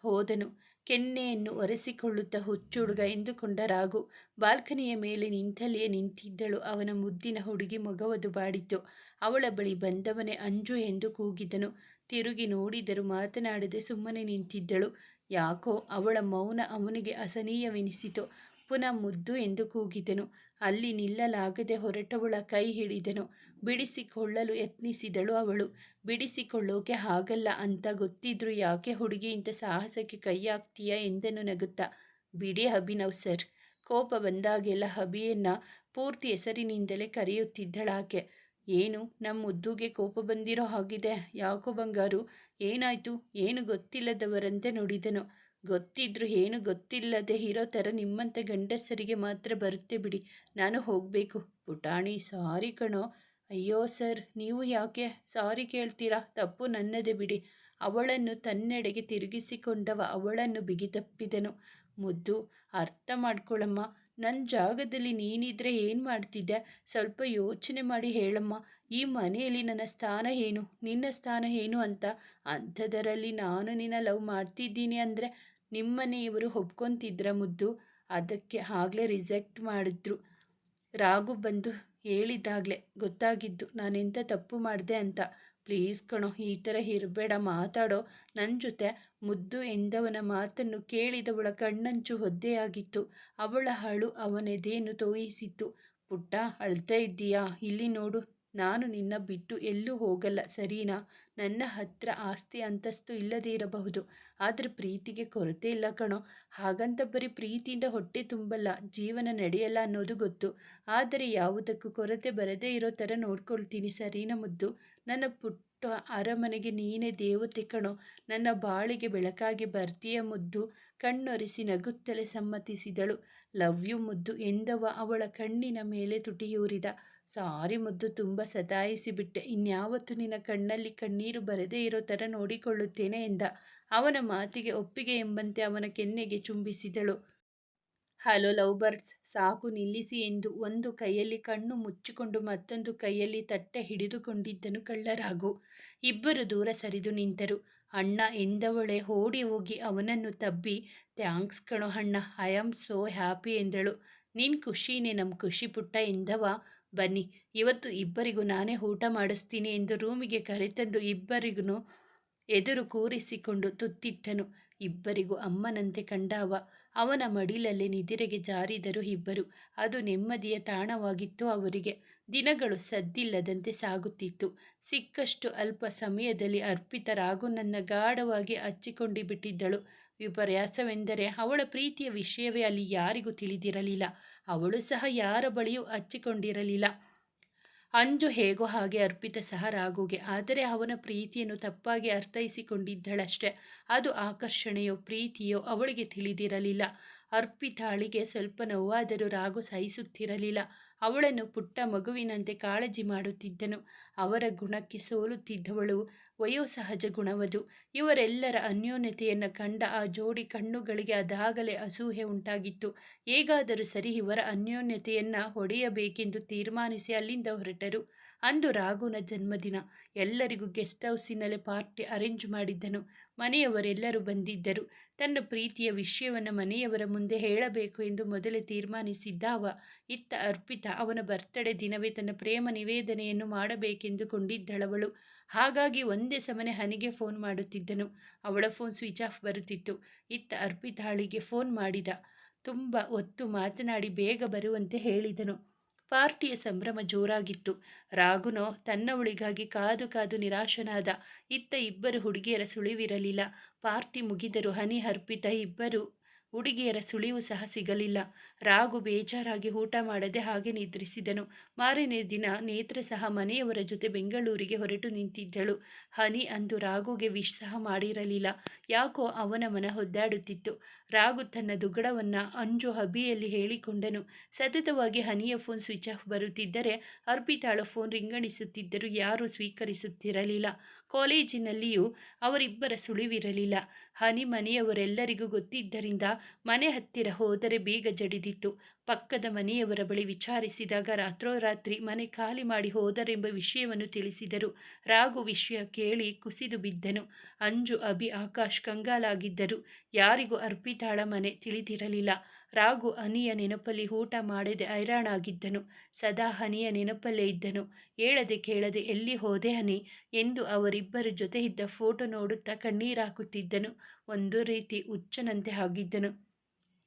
Speaker 1: ಹೋದನು. ಕೆನ್ನೆಯನ್ನು ಒರೆಸಿಕೊಳ್ಳುತ್ತಾ ಹುಚ್ಚುಡುಗ ಎಂದುಕೊಂಡ ರಾಘು. ಬಾಲ್ಕನಿಯ ಮೇಲೆ ನಿಂತಲ್ಲಿಯೇ ನಿಂತಿದ್ದಳು ಅವನ ಮುದ್ದಿನ ಹುಡುಗಿ ಮೊಗವದು ಬಾಡಿತು. ಅವಳ ಬಳಿ ಬಂದವನೇ ಅಂಜು ಎಂದು ಕೂಗಿದನು. ತಿರುಗಿ ನೋಡಿದರೂ ಮಾತನಾಡದೆ ಸುಮ್ಮನೆ ನಿಂತಿದ್ದಳು. ಯಾಕೋ ಅವಳ ಮೌನ ಅವನಿಗೆ ಅಸಹನೀಯವೆನಿಸಿತು. ಪುನಃ ಮುದ್ದು ಎಂದು ಕೂಗಿದನು. ಅಲ್ಲಿ ನಿಲ್ಲಲಾಗದೆ ಹೊರಟವಳ ಕೈ ಹಿಡಿದನು. ಬಿಡಿಸಿಕೊಳ್ಳಲು ಯತ್ನಿಸಿದಳು ಅವಳು. ಬಿಡಿಸಿಕೊಳ್ಳೋಕೆ ಆಗಲ್ಲ ಅಂತ ಗೊತ್ತಿದ್ರು ಯಾಕೆ ಹುಡುಗಿ ಇಂಥ ಸಾಹಸಕ್ಕೆ ಕೈ ಹಾಕ್ತೀಯಾ ಎಂದನು ನಗುತ್ತಾ. ಬಿಡಿ ಅಭಿನವ್ ಸರ್. ಕೋಪ ಬಂದಾಗೆಲ್ಲ ಅಭಿಯನ್ನ ಪೂರ್ತಿ ಹೆಸರಿನಿಂದಲೇ ಕರೆಯುತ್ತಿದ್ದಳಾಕೆ. ಏನು ನಮ್ಮ ಮುದ್ದುಗೆ ಕೋಪ ಬಂದಿರೋ ಹಾಗಿದೆ? ಯಾಕೋ ಬಂಗಾರು, ಏನಾಯಿತು? ಏನು ಗೊತ್ತಿಲ್ಲದವರಂತೆ ನುಡಿದನು. ಗೊತ್ತಿದ್ರು ಏನು ಗೊತ್ತಿಲ್ಲದೆ ಇರೋ ಥರ ನಿಮ್ಮಂಥ ಗಂಡಸರಿಗೆ ಮಾತ್ರ ಬರುತ್ತೆ ಬಿಡಿ. ನಾನು ಹೋಗಬೇಕು. ಪುಟಾಣಿ, ಸಾರಿ ಕಣೋ. ಅಯ್ಯೋ ಸರ್, ನೀವು ಯಾಕೆ ಸಾರಿ ಕೇಳ್ತೀರಾ? ತಪ್ಪು ನನ್ನದೇ ಬಿಡಿ. ಅವಳನ್ನು ತನ್ನೆಡೆಗೆ ತಿರುಗಿಸಿಕೊಂಡವ ಅವಳನ್ನು ಬಿಗಿತಪ್ಪಿದನು. ಮುದ್ದು, ಅರ್ಥ ಮಾಡ್ಕೊಳಮ್ಮ. ನನ್ನ ಜಾಗದಲ್ಲಿ ನೀನಿದ್ರೆ ಏನು ಮಾಡ್ತಿದ್ದೆ? ಸ್ವಲ್ಪ ಯೋಚನೆ ಮಾಡಿ ಹೇಳಮ್ಮ. ಈ ಮನೆಯಲ್ಲಿ ನನ್ನ ಸ್ಥಾನ ಏನು, ನಿನ್ನ ಸ್ಥಾನ ಏನು ಅಂತ. ಅಂಥದರಲ್ಲಿ ನಾನು ನಿನ್ನ ಲವ್ ಮಾಡ್ತಿದ್ದೀನಿ ಅಂದರೆ ನಿಮ್ಮನೆಯವರು ಒಪ್ಕೊತಿದ್ರ ಮುದ್ದು? ಅದಕ್ಕೆ ಆಗಲೇ ರಿಜೆಕ್ಟ್ ಮಾಡಿದ್ರು. ರಾಘು ಬಂದು ಹೇಳಿದಾಗಲೇ ಗೊತ್ತಾಗಿದ್ದು ನಾನೆಂಥ ತಪ್ಪು ಮಾಡಿದೆ ಅಂತ. ಪ್ಲೀಸ್ ಕಣೋ, ಈ ಥರ ಇರಬೇಡ, ಮಾತಾಡೋ ನನ್ನ ಜೊತೆ. ಮುದ್ದು ಎಂದವನ ಮಾತನ್ನು ಕೇಳಿದವಳ ಕಣ್ಣಂಚು ಒದ್ದೆಯಾಗಿತ್ತು. ಅವಳ ಅಳು ಅವನೆದೆಯನ್ನು ತೋಯಿಸಿತ್ತು. ಪುಟ್ಟ, ಅಳ್ತಾ ಇದ್ದೀಯಾ? ಇಲ್ಲಿ ನೋಡು. ನಾನು ನಿನ್ನ ಬಿಟ್ಟು ಎಲ್ಲೂ ಹೋಗಲ್ಲ, ಸರಿನಾ? ನನ್ನ ಹತ್ರ ಆಸ್ತಿ ಅಂತಸ್ತು ಇಲ್ಲದೇ ಇರಬಹುದು, ಆದರೆ ಪ್ರೀತಿಗೆ ಕೊರತೆ ಇಲ್ಲ ಕಣೋ. ಹಾಗಂತ ಬರೀ ಪ್ರೀತಿಯಿಂದ ಹೊಟ್ಟೆ ತುಂಬಲ್ಲ, ಜೀವನ ನಡೆಯಲ್ಲ ಅನ್ನೋದು ಗೊತ್ತು. ಆದರೆ ಯಾವುದಕ್ಕೂ ಕೊರತೆ ಬರದೇ ಇರೋ ಥರ ನೋಡ್ಕೊಳ್ತೀನಿ, ಸರಿನಾ ಮುದ್ದು? ನನ್ನ ಪುಟ್ಟ ಅರಮನೆಗೆ ನೀನೇ ದೇವತೆ ಕಣೋ. ನನ್ನ ಬಾಳಿಗೆ ಬೆಳಕಾಗಿ ಬರ್ತೀಯ ಮುದ್ದು. ಕಣ್ಣೊರೆಸಿ ನಗುತ್ತಲೇ ಸಮ್ಮತಿಸಿದಳು. ಲವ್ ಯು ಮುದ್ದು ಎಂದವ ಅವಳ ಕಣ್ಣಿನ ಮೇಲೆ ತುಟಿಯೂರಿದ. ಸಾರಿ ಮುದ್ದು, ತುಂಬ ಸತಾಯಿಸಿಬಿಟ್ಟೆ. ಇನ್ಯಾವತ್ತು ನಿನ್ನ ಕಣ್ಣಲ್ಲಿ ಕಣ್ಣೀರು ಬರದೇ ಇರೋ ಥರ ನೋಡಿಕೊಳ್ಳುತ್ತೇನೆ ಎಂದ. ಅವನ ಮಾತಿಗೆ ಒಪ್ಪಿಗೆ ಎಂಬಂತೆ ಅವನ ಕೆನ್ನೆಗೆ ಚುಂಬಿಸಿದಳು. ಹಲೋ ಲವ್ ಬರ್ಡ್ಸ್, ಸಾಕು ನಿಲ್ಲಿಸಿ ಎಂದು ಒಂದು ಕೈಯಲ್ಲಿ ಕಣ್ಣು ಮುಚ್ಚಿಕೊಂಡು ಮತ್ತೊಂದು ಕೈಯಲ್ಲಿ ತಟ್ಟೆ ಹಿಡಿದುಕೊಂಡಿದ್ದನು ಕಳ್ಳರಾಗು. ಇಬ್ಬರು ದೂರ ಸರಿದು ನಿಂತರು. ಅಣ್ಣ ಎಂದವಳೆ ಓಡಿ ಹೋಗಿ ಅವನನ್ನು ತಬ್ಬಿ, ಥ್ಯಾಂಕ್ಸ್ ಕಣೋ ಅಣ್ಣ, ಐ ಆಮ್ ಸೋ ಹ್ಯಾಪಿ ಎಂದಳು. ನಿನ್ ಖುಷಿನೇ ನಮ್ಮ ಖುಷಿ ಪುಟ್ಟ ಎಂದವ. ಬನ್ನಿ, ಇವತ್ತು ಇಬ್ಬರಿಗೂ ನಾನೇ ಊಟ ಮಾಡಿಸ್ತೀನಿ ಎಂದು ರೂಮಿಗೆ ಕರೆತಂದು ಇಬ್ಬರಿಗೂ ಎದುರು ಕೂರಿಸಿಕೊಂಡು ತುತ್ತಿಟ್ಟನು. ಇಬ್ಬರಿಗೂ ಅಮ್ಮನಂತೆ ಕಂಡವ. ಅವನ ಮಡಿಲಲ್ಲೇ ನಿದಿರೆಗೆ ಜಾರಿದರು ಇಬ್ಬರು. ಅದು ನೆಮ್ಮದಿಯ ತಾಣವಾಗಿತ್ತು ಅವರಿಗೆ. ದಿನಗಳು ಸದ್ದಿಲ್ಲದಂತೆ ಸಾಗುತ್ತಿತ್ತು. ಸಿಕ್ಕಷ್ಟು ಅಲ್ಪ ಸಮಯದಲ್ಲಿ ಅರ್ಪಿತ ರಾಘುನನ್ನ ಗಾಢವಾಗಿ ಹಚ್ಚಿಕೊಂಡು ಬಿಟ್ಟಿದ್ದಳು. ವಿಪರ್ಯಾಸವೆಂದರೆ ಅವಳ ಪ್ರೀತಿಯ ವಿಷಯವೇ ಅಲ್ಲಿ ಯಾರಿಗೂ ತಿಳಿದಿರಲಿಲ್ಲ. ಅವಳು ಸಹ ಯಾರ ಬಳಿಯೂ ಹಚ್ಚಿಕೊಂಡಿರಲಿಲ್ಲ. ಅಂಜು ಹೇಗೋ ಹಾಗೆ ಅರ್ಪಿತ ಸಹ ರಾಘುಗೆ. ಆದರೆ ಅವನ ಪ್ರೀತಿಯನ್ನು ತಪ್ಪಾಗಿ ಅರ್ಥೈಸಿಕೊಂಡಿದ್ದಳಷ್ಟೆ. ಅದು ಆಕರ್ಷಣೆಯೋ ಪ್ರೀತಿಯೋ ಅವಳಿಗೆ ತಿಳಿದಿರಲಿಲ್ಲ. ಅರ್ಪಿತಾಳಿಗೆ ಸ್ವಲ್ಪ ನೋವಾದರೂ ರಾಘು ಸಹಿಸುತ್ತಿರಲಿಲ್ಲ. ಅವಳನ್ನು ಪುಟ್ಟ ಮಗುವಿನಂತೆ ಕಾಳಜಿ ಮಾಡುತ್ತಿದ್ದನು. ಅವರ ಗುಣಕ್ಕೆ ಸೋಲುತ್ತಿದ್ದವಳು. ವಯೋಸಹಜ ಗುಣವದು. ಇವರೆಲ್ಲರ ಅನ್ಯೋನ್ಯತೆಯನ್ನು ಕಂಡ ಆ ಜೋಡಿ ಕಣ್ಣುಗಳಿಗೆ ಅದಾಗಲೇ ಅಸೂಹೆ ಉಂಟಾಗಿತ್ತು. ಹೇಗಾದರೂ ಸರಿ ಇವರ ಅನ್ಯೋನ್ಯತೆಯನ್ನು ಹೊಡೆಯಬೇಕೆಂದು ತೀರ್ಮಾನಿಸಿ ಅಲ್ಲಿಂದ ಹೊರಟರು. ಅಂದು ರಾಘುನ ಜನ್ಮದಿನ. ಎಲ್ಲರಿಗೂ ಗೆಸ್ಟ್ ಹೌಸಿನಲ್ಲೇ ಪಾರ್ಟಿ ಅರೇಂಜ್ ಮಾಡಿದ್ದನು. ಮನೆಯವರೆಲ್ಲರೂ ಬಂದಿದ್ದರು. ತನ್ನ ಪ್ರೀತಿಯ ವಿಷಯವನ್ನು ಮನೆಯವರ ಮುಂದೆ ಹೇಳಬೇಕು ಎಂದು ಮೊದಲೇ ತೀರ್ಮಾನಿಸಿದ್ದ ಅವ. ಇತ್ತ ಅರ್ಪಿತ ಅವನ ಬರ್ತಡೇ ದಿನವೇ ತನ್ನ ಪ್ರೇಮ ನಿವೇದನೆಯನ್ನು ಮಾಡಬೇಕೆಂದುಕೊಂಡಿದ್ದಳವಳು. ಹಾಗಾಗಿ ಒಂದೇ ಸಮನೆ ಹನಿಗೆ ಫೋನ್ ಮಾಡುತ್ತಿದ್ದನು. ಅವಳ ಫೋನ್ ಸ್ವಿಚ್ ಆಫ್ ಬರುತ್ತಿತ್ತು. ಇತ್ತ ಅರ್ಪಿತಾಳಿಗೆ ಫೋನ್ ಮಾಡಿದ. ತುಂಬ ಹೊತ್ತು ಮಾತನಾಡಿ ಬೇಗ ಬರುವಂತೆ ಹೇಳಿದನು. ಪಾರ್ಟಿಯ ಸಂಭ್ರಮ ಜೋರಾಗಿತ್ತು. ರಾಘುನೋ ತನ್ನವಳಿಗಾಗಿ ಕಾದು ಕಾದು ನಿರಾಶನಾದ. ಇತ್ತ ಇಬ್ಬರು ಹುಡುಗಿಯರ ಸುಳಿವಿರಲಿಲ್ಲ. ಪಾರ್ಟಿ ಮುಗಿದರೂ ಹನಿ ಅರ್ಪಿತ ಇಬ್ಬರು ಹುಡುಗಿಯರ ಸುಳಿವು ಸಹ ಸಿಗಲಿಲ್ಲ. ರಾಘು ಬೇಜಾರಾಗಿ ಊಟ ಮಾಡದೆ ಹಾಗೆ ನಿದ್ರಿಸಿದನು. ಮಾರನೇ ದಿನ ನೇತ್ರ ಸಹ ಮನೆಯವರ ಜೊತೆ ಬೆಂಗಳೂರಿಗೆ ಹೊರಟು ನಿಂತಿದ್ದಳು. ಹನಿ ಅಂದು ರಾಘುಗೆ ವಿಶ್ ಸಹ ಮಾಡಿರಲಿಲ್ಲ. ಯಾಕೋ ಅವನ ಮನ ಒದ್ದಾಡುತ್ತಿತ್ತು. ರಾಘು ತನ್ನ ದುಗಡವನ್ನು ಅಂಜು ಹಬಿಯಲ್ಲಿ ಹೇಳಿಕೊಂಡನು. ಸತತವಾಗಿ ಹನಿಯ ಫೋನ್ ಸ್ವಿಚ್ ಆಫ್ ಬರುತ್ತಿದ್ದರೆ ಅರ್ಪಿತಾಳ ಫೋನ್ ರಿಂಗಣಿಸುತ್ತಿದ್ದರೂ ಯಾರೂ ಸ್ವೀಕರಿಸುತ್ತಿರಲಿಲ್ಲ. ಕಾಲೇಜಿನಲ್ಲಿಯೂ ಅವರಿಬ್ಬರ ಸುಳಿವಿರಲಿಲ್ಲ. ಹನಿ ಮನೆಯವರೆಲ್ಲರಿಗೂ ಗೊತ್ತಿದ್ದರಿಂದ ಮನೆ ಹತ್ತಿರ ಹೋದರೆ ಬೇಗ ಜಡಿದಿತ್ತು. ಪಕ್ಕದ ಮನೆಯವರ ಬಳಿ ವಿಚಾರಿಸಿದಾಗ ರಾತ್ರೋರಾತ್ರಿ ಮನೆ ಖಾಲಿ ಮಾಡಿ ಹೋದರೆಂಬ ವಿಷಯವನ್ನು ತಿಳಿಸಿದರು. ರಾಘು ವಿಷಯ ಕೇಳಿ ಕುಸಿದು ಬಿದ್ದನು. ಅಂಜು, ಅಭಿ, ಆಕಾಶ್ ಕಂಗಾಲಾಗಿದ್ದರು. ಯಾರಿಗೂ ಅರ್ಪಿತಾಳ ಮನೆ ತಿಳಿದಿರಲಿಲ್ಲ. ರಾಘು ಹನಿಯ ನೆನಪಲ್ಲಿ ಊಟ ಮಾಡದೆ ಹೈರಾಣಾಗಿದ್ದನು. ಸದಾ ಹನಿಯ ನೆನಪಲ್ಲೇ ಇದ್ದನು. ಹೇಳದೆ ಕೇಳದೆ ಎಲ್ಲಿ ಹೋದೆ ಹನಿ ಎಂದು ಅವರಿಬ್ಬರ ಜೊತೆ ಇದ್ದ ಫೋಟೋ ನೋಡುತ್ತಾ ಕಣ್ಣೀರಾಕುತ್ತಿದ್ದನು. ಒಂದು ರೀತಿ ಹುಚ್ಚನಂತೆ ಆಗಿದ್ದನು.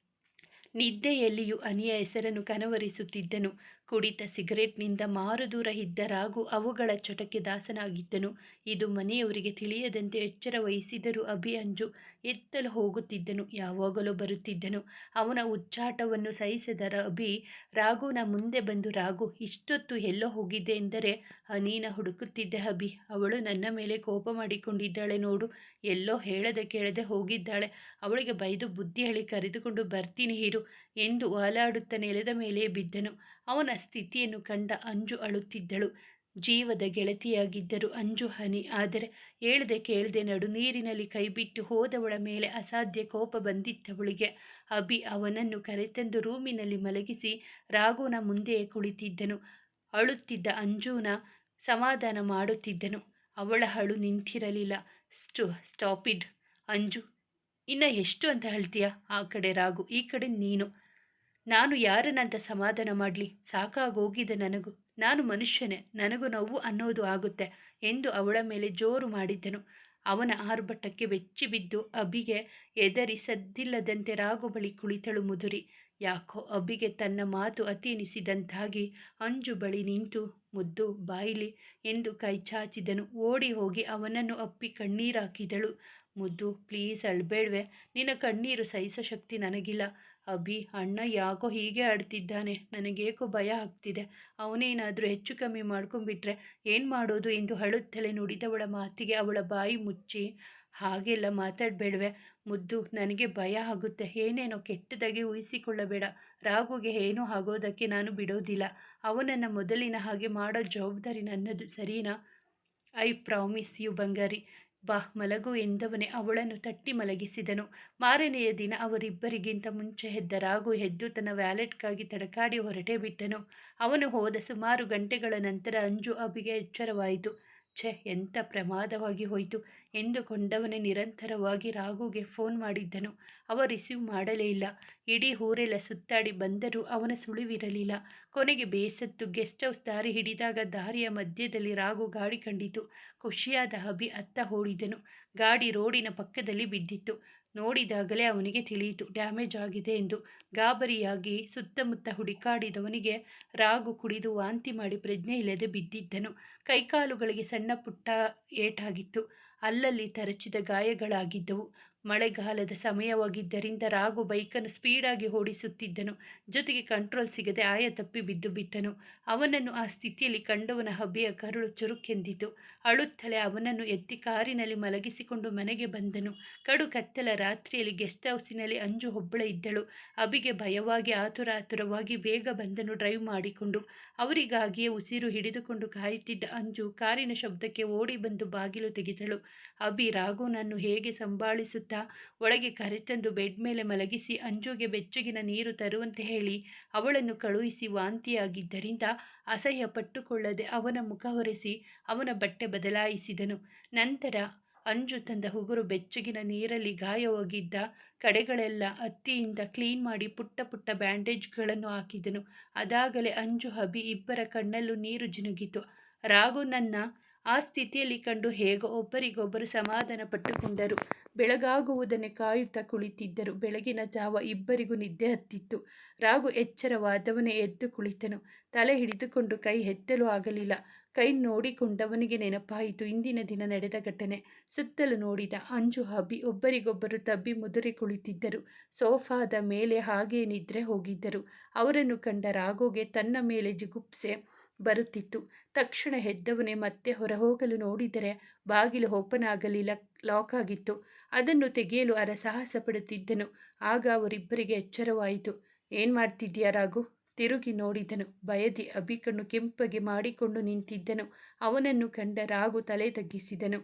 Speaker 1: ನಿದ್ದೆಯಲ್ಲಿಯೂ ಹನಿಯ ಹೆಸರನ್ನು ಕನವರಿಸುತ್ತಿದ್ದನು. ಕುಡಿತ ಸಿಗರೆಟ್ನಿಂದ ಮಾರುದೂರ ಇದ್ದ ರಾಘು ಅವುಗಳ ಚಟಕ್ಕೆ ದಾಸನಾಗಿದ್ದನು. ಇದು ಮನೆಯವರಿಗೆ ತಿಳಿಯದಂತೆ ಎಚ್ಚರ ವಹಿಸಿದರೂ ಅಭಿ ಅಂಜು ಎತ್ತಲು ಹೋಗುತ್ತಿದ್ದನು. ಯಾವಾಗಲೂ ಬರುತ್ತಿದ್ದನು. ಅವನ ಹುಚ್ಚಾಟವನ್ನು ಸಹಿಸದ ಅಭಿ ರಾಘುನ ಮುಂದೆ ಬಂದು, ರಾಘು, ಇಷ್ಟೊತ್ತು ಎಲ್ಲೋ ಹೋಗಿದ್ದೆ ಎಂದರೆ ಹನೀನ ಹುಡುಕುತ್ತಿದ್ದೆ ಅಭಿ. ಅವಳು ನನ್ನ ಮೇಲೆ ಕೋಪ ಮಾಡಿಕೊಂಡಿದ್ದಾಳೆ ನೋಡು. ಎಲ್ಲೋ ಹೇಳದೆ ಕೇಳದೆ ಹೋಗಿದ್ದಾಳೆ. ಅವಳಿಗೆ ಬೈದು ಬುದ್ಧಿ ಹೇಳಿ ಕರೆದುಕೊಂಡು ಬರ್ತೀನಿ ಇರು ಎಂದು ವಾಲಾಡುತ್ತಾ ನೆಲದ ಮೇಲೆ ಬಿದ್ದನು. ಅವನ ಸ್ಥಿತಿಯನ್ನು ಕಂಡ ಅಂಜು ಅಳುತ್ತಿದ್ದಳು. ಜೀವದ ಗೆಳತಿಯಾಗಿದ್ದರು ಅಂಜು ಹನಿ. ಆದರೆ ಹೇಳದೆ ಕೇಳದೆ ನಡು ನೀರಿನಲ್ಲಿ ಕೈಬಿಟ್ಟು ಹೋದವಳ ಮೇಲೆ ಅಸಾಧ್ಯ ಕೋಪ ಬಂದಿತ್ತವಳಿಗೆ. ಅಭಿ ಅವನನ್ನು ಕರೆತಂದು ರೂಮಿನಲ್ಲಿ ಮಲಗಿಸಿ ರಾಘುನ ಮುಂದೆಯೇ ಕುಳಿತಿದ್ದನು. ಅಳುತ್ತಿದ್ದ ಅಂಜುನ ಸಮಾಧಾನ ಮಾಡುತ್ತಿದ್ದನು. ಅವಳ ಅಳು ನಿಂತಿರಲಿಲ್ಲ. ಸ್ಟಾಪಿಡ್ ಅಂಜು, ಇನ್ನು ಎಷ್ಟು ಅಂತ ಹೇಳ್ತೀಯ? ಆ ಕಡೆ ರಾಘು, ಈ ಕಡೆ ನೀನು. ನಾನು ಯಾರನ್ನಂತ ಸಮಾಧಾನ ಮಾಡಲಿ? ಸಾಕಾಗೋಗಿದೆ ನನಗೂ. ನಾನು ಮನುಷ್ಯನೇ, ನನಗೂ ನೋವು ಅನ್ನೋದು ಆಗುತ್ತೆ ಎಂದು ಅವಳ ಮೇಲೆ ಜೋರು ಮಾಡಿದ್ದನು. ಅವನ ಆರ್ಭಟಕ್ಕೆ ಬೆಚ್ಚಿಬಿದ್ದು ಅಭಿಗೆ ಎದರಿ ಸದ್ದಿಲ್ಲದಂತೆ ರಾಘು ಬಳಿ ಕುಳಿತಳು ಮುದುರಿ. ಯಾಕೋ ಅಬ್ಬಿಗೆ ತನ್ನ ಮಾತು ಅತಿ ಎನಿಸಿದಂತಾಗಿ ಅಂಜು ಬಳಿ ನಿಂತು ಮುದ್ದು ಬಾಯಿಲಿ ಎಂದು ಕೈ ಚಾಚಿದನು. ಓಡಿ ಹೋಗಿ ಅವನನ್ನು ಅಪ್ಪಿ ಕಣ್ಣೀರಾಕಿದಳು. ಮುದ್ದು, ಪ್ಲೀಸ್ ಅಳ್ಬೇಡ್ವೆ, ನಿನ್ನ ಕಣ್ಣೀರು ಸಹಿಸೋ ಶಕ್ತಿ ನನಗಿಲ್ಲ. ಅಭಿ, ಅಣ್ಣ ಯಾಕೋ ಹೀಗೆ ಆಡ್ತಿದ್ದಾನೆ, ನನಗೇಕೋ ಭಯ ಆಗ್ತಿದೆ. ಅವನೇನಾದರೂ ಹೆಚ್ಚು ಕಮ್ಮಿ ಮಾಡ್ಕೊಂಡ್ಬಿಟ್ರೆ ಏನು ಮಾಡೋದು ಎಂದು ಅಳುತ್ತಲೇ ನುಡಿದವಳ ಮಾತಿಗೆ ಅವಳ ಬಾಯಿ ಮುಚ್ಚಿ, ಹಾಗೆಲ್ಲ ಮಾತಾಡಬೇಡ್ವೆ ಮುದ್ದು, ನನಗೆ ಭಯ ಆಗುತ್ತೆ. ಏನೇನೋ ಕೆಟ್ಟದಾಗಿ ಊಹಿಸಿಕೊಳ್ಳಬೇಡ. ರಾಘುಗೆ ಏನೂ ಆಗೋದಕ್ಕೆ ನಾನು ಬಿಡೋದಿಲ್ಲ. ಅವನನ್ನು ಮೊದಲಿನ ಹಾಗೆ ಮಾಡೋ ಜವಾಬ್ದಾರಿ ನನ್ನದು, ಸರಿನಾ? ಐ ಪ್ರಾಮಿಸ್ ಯು ಬಂಗಾರಿ. ಬಾ ಮಲಗು ಎಂದವನೇ ಅವಳನ್ನು ತಟ್ಟಿ ಮಲಗಿಸಿದನು. ಮಾರನೆಯ ದಿನ ಅವರಿಬ್ಬರಿಗಿಂತ ಮುಂಚೆ ಎದ್ದ ರಾಘು ಎದ್ದು ತನ್ನ ವ್ಯಾಲೆಟ್ಗಾಗಿ ತಡಕಾಡಿ ಹೊರಟೇ ಬಿಟ್ಟನು. ಅವನು ಹೋದ ಸುಮಾರು ಗಂಟೆಗಳ ನಂತರ ಅಂಜು ಅಭಿಗೆ ಎಚ್ಚರವಾಯಿತು. ಛೆ, ಎಂಥ ಪ್ರಮಾದವಾಗಿ ಹೋಯಿತು ಎಂದುಕೊಂಡವನೇ ನಿರಂತರವಾಗಿ ರಾಘುಗೆ ಫೋನ್ ಮಾಡಿದ್ದನು. ಅವ ರಿಸೀವ್ ಮಾಡಲೇ ಇಲ್ಲ. ಇಡೀ ಊರೆಲ್ಲ ಸುತ್ತಾಡಿ ಬಂದರೂ ಅವನ ಸುಳಿವಿರಲಿಲ್ಲ. ಕೊನೆಗೆ ಬೇಸತ್ತು ಗೆಸ್ಟ್ ಹೌಸ್ ದಾರಿ ಹಿಡಿದಾಗ ದಾರಿಯ ಮಧ್ಯದಲ್ಲಿ ರಾಘು ಗಾಡಿ ಕಂಡಿತು. ಖುಷಿಯಾದ ಅಭಿ ಅತ್ತ ಓಡಿದನು. ಗಾಡಿ ರೋಡಿನ ಪಕ್ಕದಲ್ಲಿ ಬಿದ್ದಿತ್ತು. ನೋಡಿದಾಗಲೇ ಅವನಿಗೆ ತಿಳಿಯಿತು ಡ್ಯಾಮೇಜ್ ಆಗಿದೆ ಎಂದು. ಗಾಬರಿಯಾಗಿ ಸುತ್ತಮುತ್ತ ಹುಡುಕಾಡಿದವನಿಗೆ ರಾಘು ಕುಡಿದು ವಾಂತಿ ಮಾಡಿ ಪ್ರಜ್ಞೆ ಇಲ್ಲದೆ ಬಿದ್ದಿದ್ದನು. ಕೈಕಾಲುಗಳಿಗೆ ಸಣ್ಣ ಪುಟ್ಟ ಏಟಾಗಿತ್ತು. ಅಲ್ಲಲ್ಲಿ ತರಚಿದ ಗಾಯಗಳಾಗಿದ್ದವು. ಮಳೆಗಾಲದ ಸಮಯವಾಗಿದ್ದರಿಂದ ರಾಘು ಬೈಕನ್ನು ಸ್ಪೀಡಾಗಿ ಓಡಿಸುತ್ತಿದ್ದನು. ಜೊತೆಗೆ ಕಂಟ್ರೋಲ್ ಸಿಗದೆ ಆಯ ತಪ್ಪಿ ಬಿದ್ದು ಬಿಟ್ಟನು. ಅವನನ್ನು ಆ ಸ್ಥಿತಿಯಲ್ಲಿ ಕಂಡವನ ಅಭಿಯ ಕರುಳು ಚುರುಕೆಂದಿತು. ಅಳುತ್ತಲೇ ಅವನನ್ನು ಎತ್ತಿ ಕಾರಿನಲ್ಲಿ ಮಲಗಿಸಿಕೊಂಡು ಮನೆಗೆ ಬಂದನು. ಕಡು ಕತ್ತಲ ರಾತ್ರಿಯಲ್ಲಿ ಗೆಸ್ಟ್ ಹೌಸಿನಲ್ಲಿ ಅಂಜು ಒಬ್ಬಳೇ ಇದ್ದಳು. ಅಭಿಗೆ ಭಯವಾಗಿ ಆತುರವಾಗಿ ಬೇಗ ಬಂದನು ಡ್ರೈವ್ ಮಾಡಿಕೊಂಡು. ಅವರಿಗಾಗಿಯೇ ಉಸಿರು ಹಿಡಿದುಕೊಂಡು ಕಾಯುತ್ತಿದ್ದ ಅಂಜು ಕಾರಿನ ಶಬ್ದಕ್ಕೆ ಓಡಿ ಬಂದು ಬಾಗಿಲು ತೆಗೆದಳು. ಅಭಿ ರಾಘುನನ್ನು ಹೇಗೆ ಸಂಭಾಳಿಸುತ್ತಾ ಒಳಗೆ ಕರೆತಂದು ಬೆಡ್ ಮೇಲೆ ಮಲಗಿಸಿ ಅಂಜುಗೆ ಬೆಚ್ಚಗಿನ ನೀರು ತರುವಂತೆ ಹೇಳಿ ಅವಳನ್ನು ಕಳುಹಿಸಿ ವಾಂತಿಯಾಗಿದ್ದರಿಂದ ಅಸಹ್ಯ ಪಟ್ಟುಕೊಳ್ಳದೆ ಅವನ ಮುಖ ಒರೆಸಿ ಅವನ ಬಟ್ಟೆ ಬದಲಾಯಿಸಿದನು. ನಂತರ ಅಂಜು ತಂದ ಉಗುರು ಬೆಚ್ಚಗಿನ ನೀರಲ್ಲಿ ಗಾಯವಾಗಿದ್ದ ಕಡೆಗಳೆಲ್ಲ ಹತ್ತಿಯಿಂದ ಕ್ಲೀನ್ ಮಾಡಿ ಪುಟ್ಟ ಪುಟ್ಟ ಬ್ಯಾಂಡೇಜ್ಗಳನ್ನು ಹಾಕಿದನು. ಅದಾಗಲೇ ಅಂಜು ಅಭಿ ಇಬ್ಬರ ಕಣ್ಣಲ್ಲೂ ನೀರು ಜಿನುಗಿತು. ರಾಘು ನನ್ನ ಆ ಸ್ಥಿತಿಯಲ್ಲಿ ಕಂಡು ಹೇಗೋ ಒಬ್ಬರಿಗೊಬ್ಬರು ಸಮಾಧಾನ ಪಟ್ಟುಕೊಂಡರು. ಬೆಳಗಾಗುವುದನ್ನೇ ಕಾಯುತ್ತಾ ಕುಳಿತಿದ್ದರು. ಬೆಳಗಿನ ಜಾವ ಇಬ್ಬರಿಗೂ ನಿದ್ದೆ ಹತ್ತಿತ್ತು. ರಾಘು ಎಚ್ಚರವಾದವನೇ ಎದ್ದು ಕುಳಿತನು. ತಲೆ ಹಿಡಿದುಕೊಂಡು ಕೈ ಎತ್ತಲೂ ಆಗಲಿಲ್ಲ. ಕೈ ನೋಡಿಕೊಂಡವನಿಗೆ ನೆನಪಾಯಿತು ಇಂದಿನ ದಿನ ನಡೆದ ಘಟನೆ. ಸುತ್ತಲೂ ನೋಡಿದ. ಅಂಜು ಅಭಿ ಒಬ್ಬರಿಗೊಬ್ಬರು ತಬ್ಬಿ ಮುದುರಿ ಕುಳಿತಿದ್ದರು. ಸೋಫಾದ ಮೇಲೆ ಹಾಗೇ ನಿದ್ರೆ ಹೋಗಿದ್ದರು. ಅವರನ್ನು ಕಂಡ ರಾಘುಗೆ ತನ್ನ ಮೇಲೆ ಜಿಗುಪ್ಸೆ ಬರುತ್ತಿತ್ತು. ತಕ್ಷಣ ಎದ್ದವನೇ ಮತ್ತೆ ಹೊರಹೋಗಲು ನೋಡಿದರೆ ಬಾಗಿಲು ಓಪನ್ ಆಗಲಿಲ್ಲ, ಲಾಕ್ ಆಗಿತ್ತು. ಅದನ್ನು ತೆಗೆಯಲು ಸಾಹಸ ಪಡುತ್ತಿದ್ದನು. ಆಗ ಅವರಿಬ್ಬರಿಗೆ ಎಚ್ಚರವಾಯಿತು. ಏನು ಮಾಡ್ತಿದ್ದೀಯಾ ರಾಘು? ತಿರುಗಿ ನೋಡಿದನು. ಭಯದಿ ಅಭಿ ಕಣ್ಣು ಕೆಂಪಗೆ ಮಾಡಿಕೊಂಡು ನಿಂತಿದ್ದನು. ಅವನನ್ನು ಕಂಡ ರಾಘು ತಲೆ ತಗ್ಗಿಸಿದನು.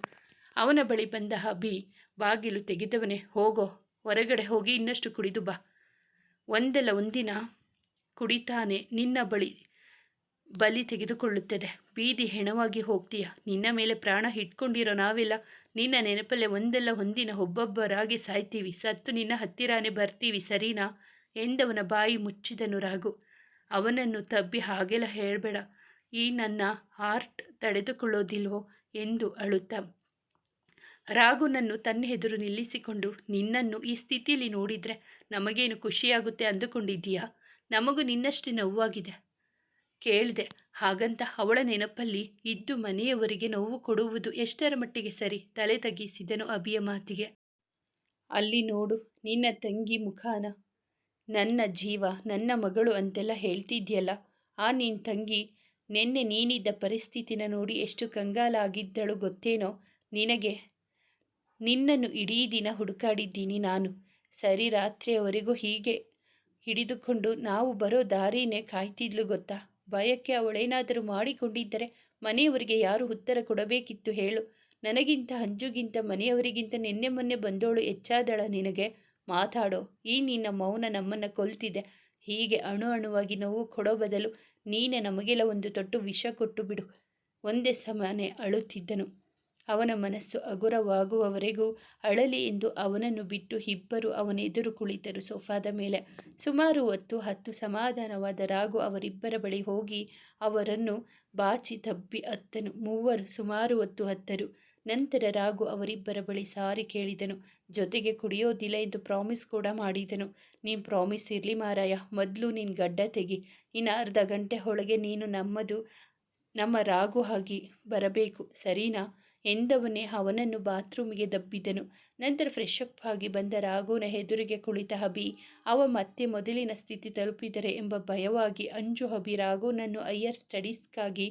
Speaker 1: ಅವನ ಬಳಿ ಬಂದ ಅಭಿ ಬಾಗಿಲು ತೆಗೆದವನೇ, ಹೋಗೋ, ಹೊರಗಡೆ ಹೋಗಿ ಇನ್ನಷ್ಟು ಕುಡಿದು ಬಾ. ಒಂದಲ್ಲ ಒಂದಿನ ಕುಡಿತಾನೆ ನಿನ್ನ ಬಲಿ ತೆಗೆದುಕೊಳ್ಳುತ್ತದೆ. ಬೀದಿ ಹೆಣವಾಗಿ ಹೋಗ್ತೀಯ. ನಿನ್ನ ಮೇಲೆ ಪ್ರಾಣ ಇಟ್ಕೊಂಡಿರೋ ನಾವೆಲ್ಲ ನಿನ್ನ ನೆನಪಲ್ಲೇ ಒಂದಲ್ಲ ಒಂದಿನ ಒಬ್ಬೊಬ್ಬರಾಗಿ ಸಾಯ್ತೀವಿ. ಸತ್ತು ನಿನ್ನ ಹತ್ತಿರಾನೇ ಬರ್ತೀವಿ, ಸರಿನಾ ಎಂದವನ ಬಾಯಿ ಮುಚ್ಚಿದನು ರಾಘು. ಅವನನ್ನು ತಬ್ಬಿ ಹಾಗೆಲ್ಲ ಹೇಳಬೇಡ, ಈ ನನ್ನ ಹಾರ್ಟ್ ತಡೆದುಕೊಳ್ಳೋದಿಲ್ವೋ ಎಂದು ಅಳುತ್ತಾ ರಾಘುನನ್ನು ತನ್ನ ಎದುರು ನಿಲ್ಲಿಸಿಕೊಂಡು, ನಿನ್ನನ್ನು ಈ ಸ್ಥಿತಿಯಲ್ಲಿ ನೋಡಿದರೆ ನಮಗೇನು ಖುಷಿಯಾಗುತ್ತೆ ಅಂದುಕೊಂಡಿದ್ದೀಯಾ? ನಮಗೂ ನಿನ್ನಷ್ಟೇ ನೋವಾಗಿದೆ. ಕೇಳಿದೆ. ಹಾಗಂತ ಅವಳ ನೆನಪಲ್ಲಿ ಇದ್ದು ಮನೆಯವರಿಗೆ ನೋವು ಕೊಡುವುದು ಎಷ್ಟರ ಮಟ್ಟಿಗೆ ಸರಿ? ತಲೆ ತಗ್ಗಿಸಿದನು ಅಭಿಯ ಮಾತಿಗೆ. ಅಲ್ಲಿ ನೋಡು ನಿನ್ನ ತಂಗಿ ಮುಖಾನ. ನನ್ನ ಜೀವ, ನನ್ನ ಮಗಳು ಅಂತೆಲ್ಲ ಹೇಳ್ತಿದ್ಯಲ್ಲ, ಆ ನಿನ್ನ ತಂಗಿ ನಿನ್ನೆ ನೀನಿದ್ದ ಪರಿಸ್ಥಿತಿನ ನೋಡಿ ಎಷ್ಟು ಕಂಗಾಲಾಗಿದ್ದಳು ಗೊತ್ತೇನೋ ನಿನಗೆ? ನಿನ್ನನ್ನು ಇಡೀ ದಿನ ಹುಡುಕಾಡಿದ್ದೀನಿ ನಾನು. ಸರಿ ರಾತ್ರಿಯವರೆಗೂ ಹೀಗೆ ಹಿಡಿದುಕೊಂಡು ನಾವು ಬರೋ ದಾರಿನೇ ಕಾಯ್ತಿದ್ಲು ಗೊತ್ತಾ? ಭಯಕ್ಕೆ ಅವಳೇನಾದರೂ ಮಾಡಿಕೊಂಡಿದ್ದರೆ ಮನೆಯವರಿಗೆ ಯಾರು ಉತ್ತರ ಕೊಡಬೇಕಿತ್ತು ಹೇಳು? ನನಗಿಂತ ಅಂಜುಗಿಂತ ಮನೆಯವರಿಗಿಂತ ನಿನ್ನೆ ಮೊನ್ನೆ ಬಂದೋಳು ಹೆಚ್ಚಾದಳ ನಿನಗೆ? ಮಾತಾಡೋ. ಈ ನಿನ್ನ ಮೌನ ನಮ್ಮನ್ನು ಕೊಲ್ತಿದೆ. ಹೀಗೆ ಅಣು ಅಣುವಾಗಿ ನೋವು ಕೊಡೋ ಬದಲು ನೀನೇ ನಮಗೆಲ್ಲ ಒಂದು ತೊಟ್ಟು ವಿಷ ಕೊಟ್ಟು ಬಿಡು. ಒಂದೇ ಸಮನೆ ಅಳುತ್ತಿದ್ದನು. ಅವನ ಮನಸ್ಸು ಹಗುರವಾಗುವವರೆಗೂ ಅಳಲಿ ಎಂದು ಅವನನ್ನು ಬಿಟ್ಟು ಇಬ್ಬರು ಅವನೆದುರು ಕುಳಿತರು ಸೋಫಾದ ಮೇಲೆ. ಸುಮಾರು ಹೊತ್ತು ಸಮಾಧಾನವಾದ ರಾಘು ಅವರಿಬ್ಬರ ಬಳಿ ಹೋಗಿ ಅವರನ್ನು ಬಾಚಿ ತಬ್ಬಿ ಅತ್ತನು. ಮೂವರು ಸುಮಾರು ಹೊತ್ತು ಹತ್ತರು. ನಂತರ ರಾಘು ಅವರಿಬ್ಬರ ಬಳಿ ಸಾರಿ ಕೇಳಿದನು. ಜೊತೆಗೆ ಕುಡಿಯೋದಿಲ್ಲ ಎಂದು ಪ್ರಾಮಿಸ್ ಕೂಡ ಮಾಡಿದನು. ನೀನು ಪ್ರಾಮಿಸ್ ಇರಲಿ ಮಾರಾಯ, ಮೊದಲು ನೀನು ಗಡ್ಡ ತೆಗಿ. ಇನ್ನು ಅರ್ಧ ಗಂಟೆ ಒಳಗೆ ನೀನು ನಮ್ಮ ರಾಘು ಆಗಿ ಬರಬೇಕು, ಸರಿನಾ ಎಂದವನೇ ಅವನನ್ನು ಬಾತ್ರೂಮಿಗೆ ದಬ್ಬಿದನು. ನಂತರ ಫ್ರೆಶ್ ಅಪ್ ಆಗಿ ಬಂದ ರಾಘುನ ಎದುರಿಗೆ ಕುಳಿತ ಅಭಿ ಅವ ಮತ್ತೆ ಮೊದಲಿನ ಸ್ಥಿತಿ ತಲುಪಿದರೆ ಎಂಬ ಭಯವಾಗಿ ಅಂಜು ಅಭಿ ರಾಘುನನ್ನು ಹೈಯರ್ ಸ್ಟಡೀಸ್ಗಾಗಿ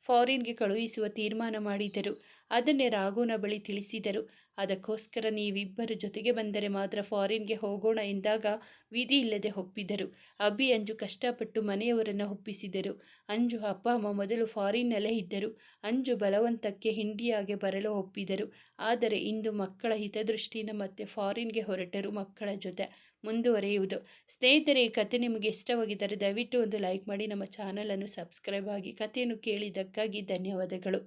Speaker 1: ಫಾರಿನ್ಗೆ ಕಳುಹಿಸುವ ತೀರ್ಮಾನ ಮಾಡಿದರು. ಅದನ್ನೇ ರಾಘುನ ಬಳಿ ತಿಳಿಸಿದರು. ಅದಕ್ಕೋಸ್ಕರ ನೀವಿಬ್ಬರು ಜೊತೆಗೆ ಬಂದರೆ ಮಾತ್ರ ಫಾರಿನ್ಗೆ ಹೋಗೋಣ ಎಂದಾಗ ವಿಧಿ ಇಲ್ಲದೆ ಒಪ್ಪಿದರು. ಅಭಿ ಅಂಜು ಕಷ್ಟಪಟ್ಟು ಮನೆಯವರನ್ನು ಒಪ್ಪಿಸಿದರು. ಅಂಜು ಅಪ್ಪ ಅಮ್ಮ ಮೊದಲು ಫಾರಿನ್ನಲ್ಲೇ ಇದ್ದರು. ಅಂಜು ಬಲವಂತಕ್ಕೆ ಇಂಡಿಯಾಗೆ ಬರಲು ಒಪ್ಪಿದರು. ಆದರೆ ಇಂದು ಮಕ್ಕಳ ಹಿತದೃಷ್ಟಿಯಿಂದ ಮತ್ತೆ ಫಾರಿನ್ಗೆ ಹೊರಟರು. ಮಕ್ಕಳ ಜೊತೆ ಮುಂದುವರಿಯುವುದು. ಸ್ನೇಹಿತರೆ, ಈ ಕತೆ ನಿಮಗೆ ಇಷ್ಟವಾಗಿದ್ದರೆ ದಯವಿಟ್ಟು ಒಂದು ಲೈಕ್ ಮಾಡಿ, ನಮ್ಮ ಚಾನಲನ್ನು ಸಬ್ಸ್ಕ್ರೈಬ್ ಆಗಿ. ಕಥೆಯನ್ನು ಕೇಳಿದ್ದಕ್ಕಾಗಿ ಧನ್ಯವಾದಗಳು.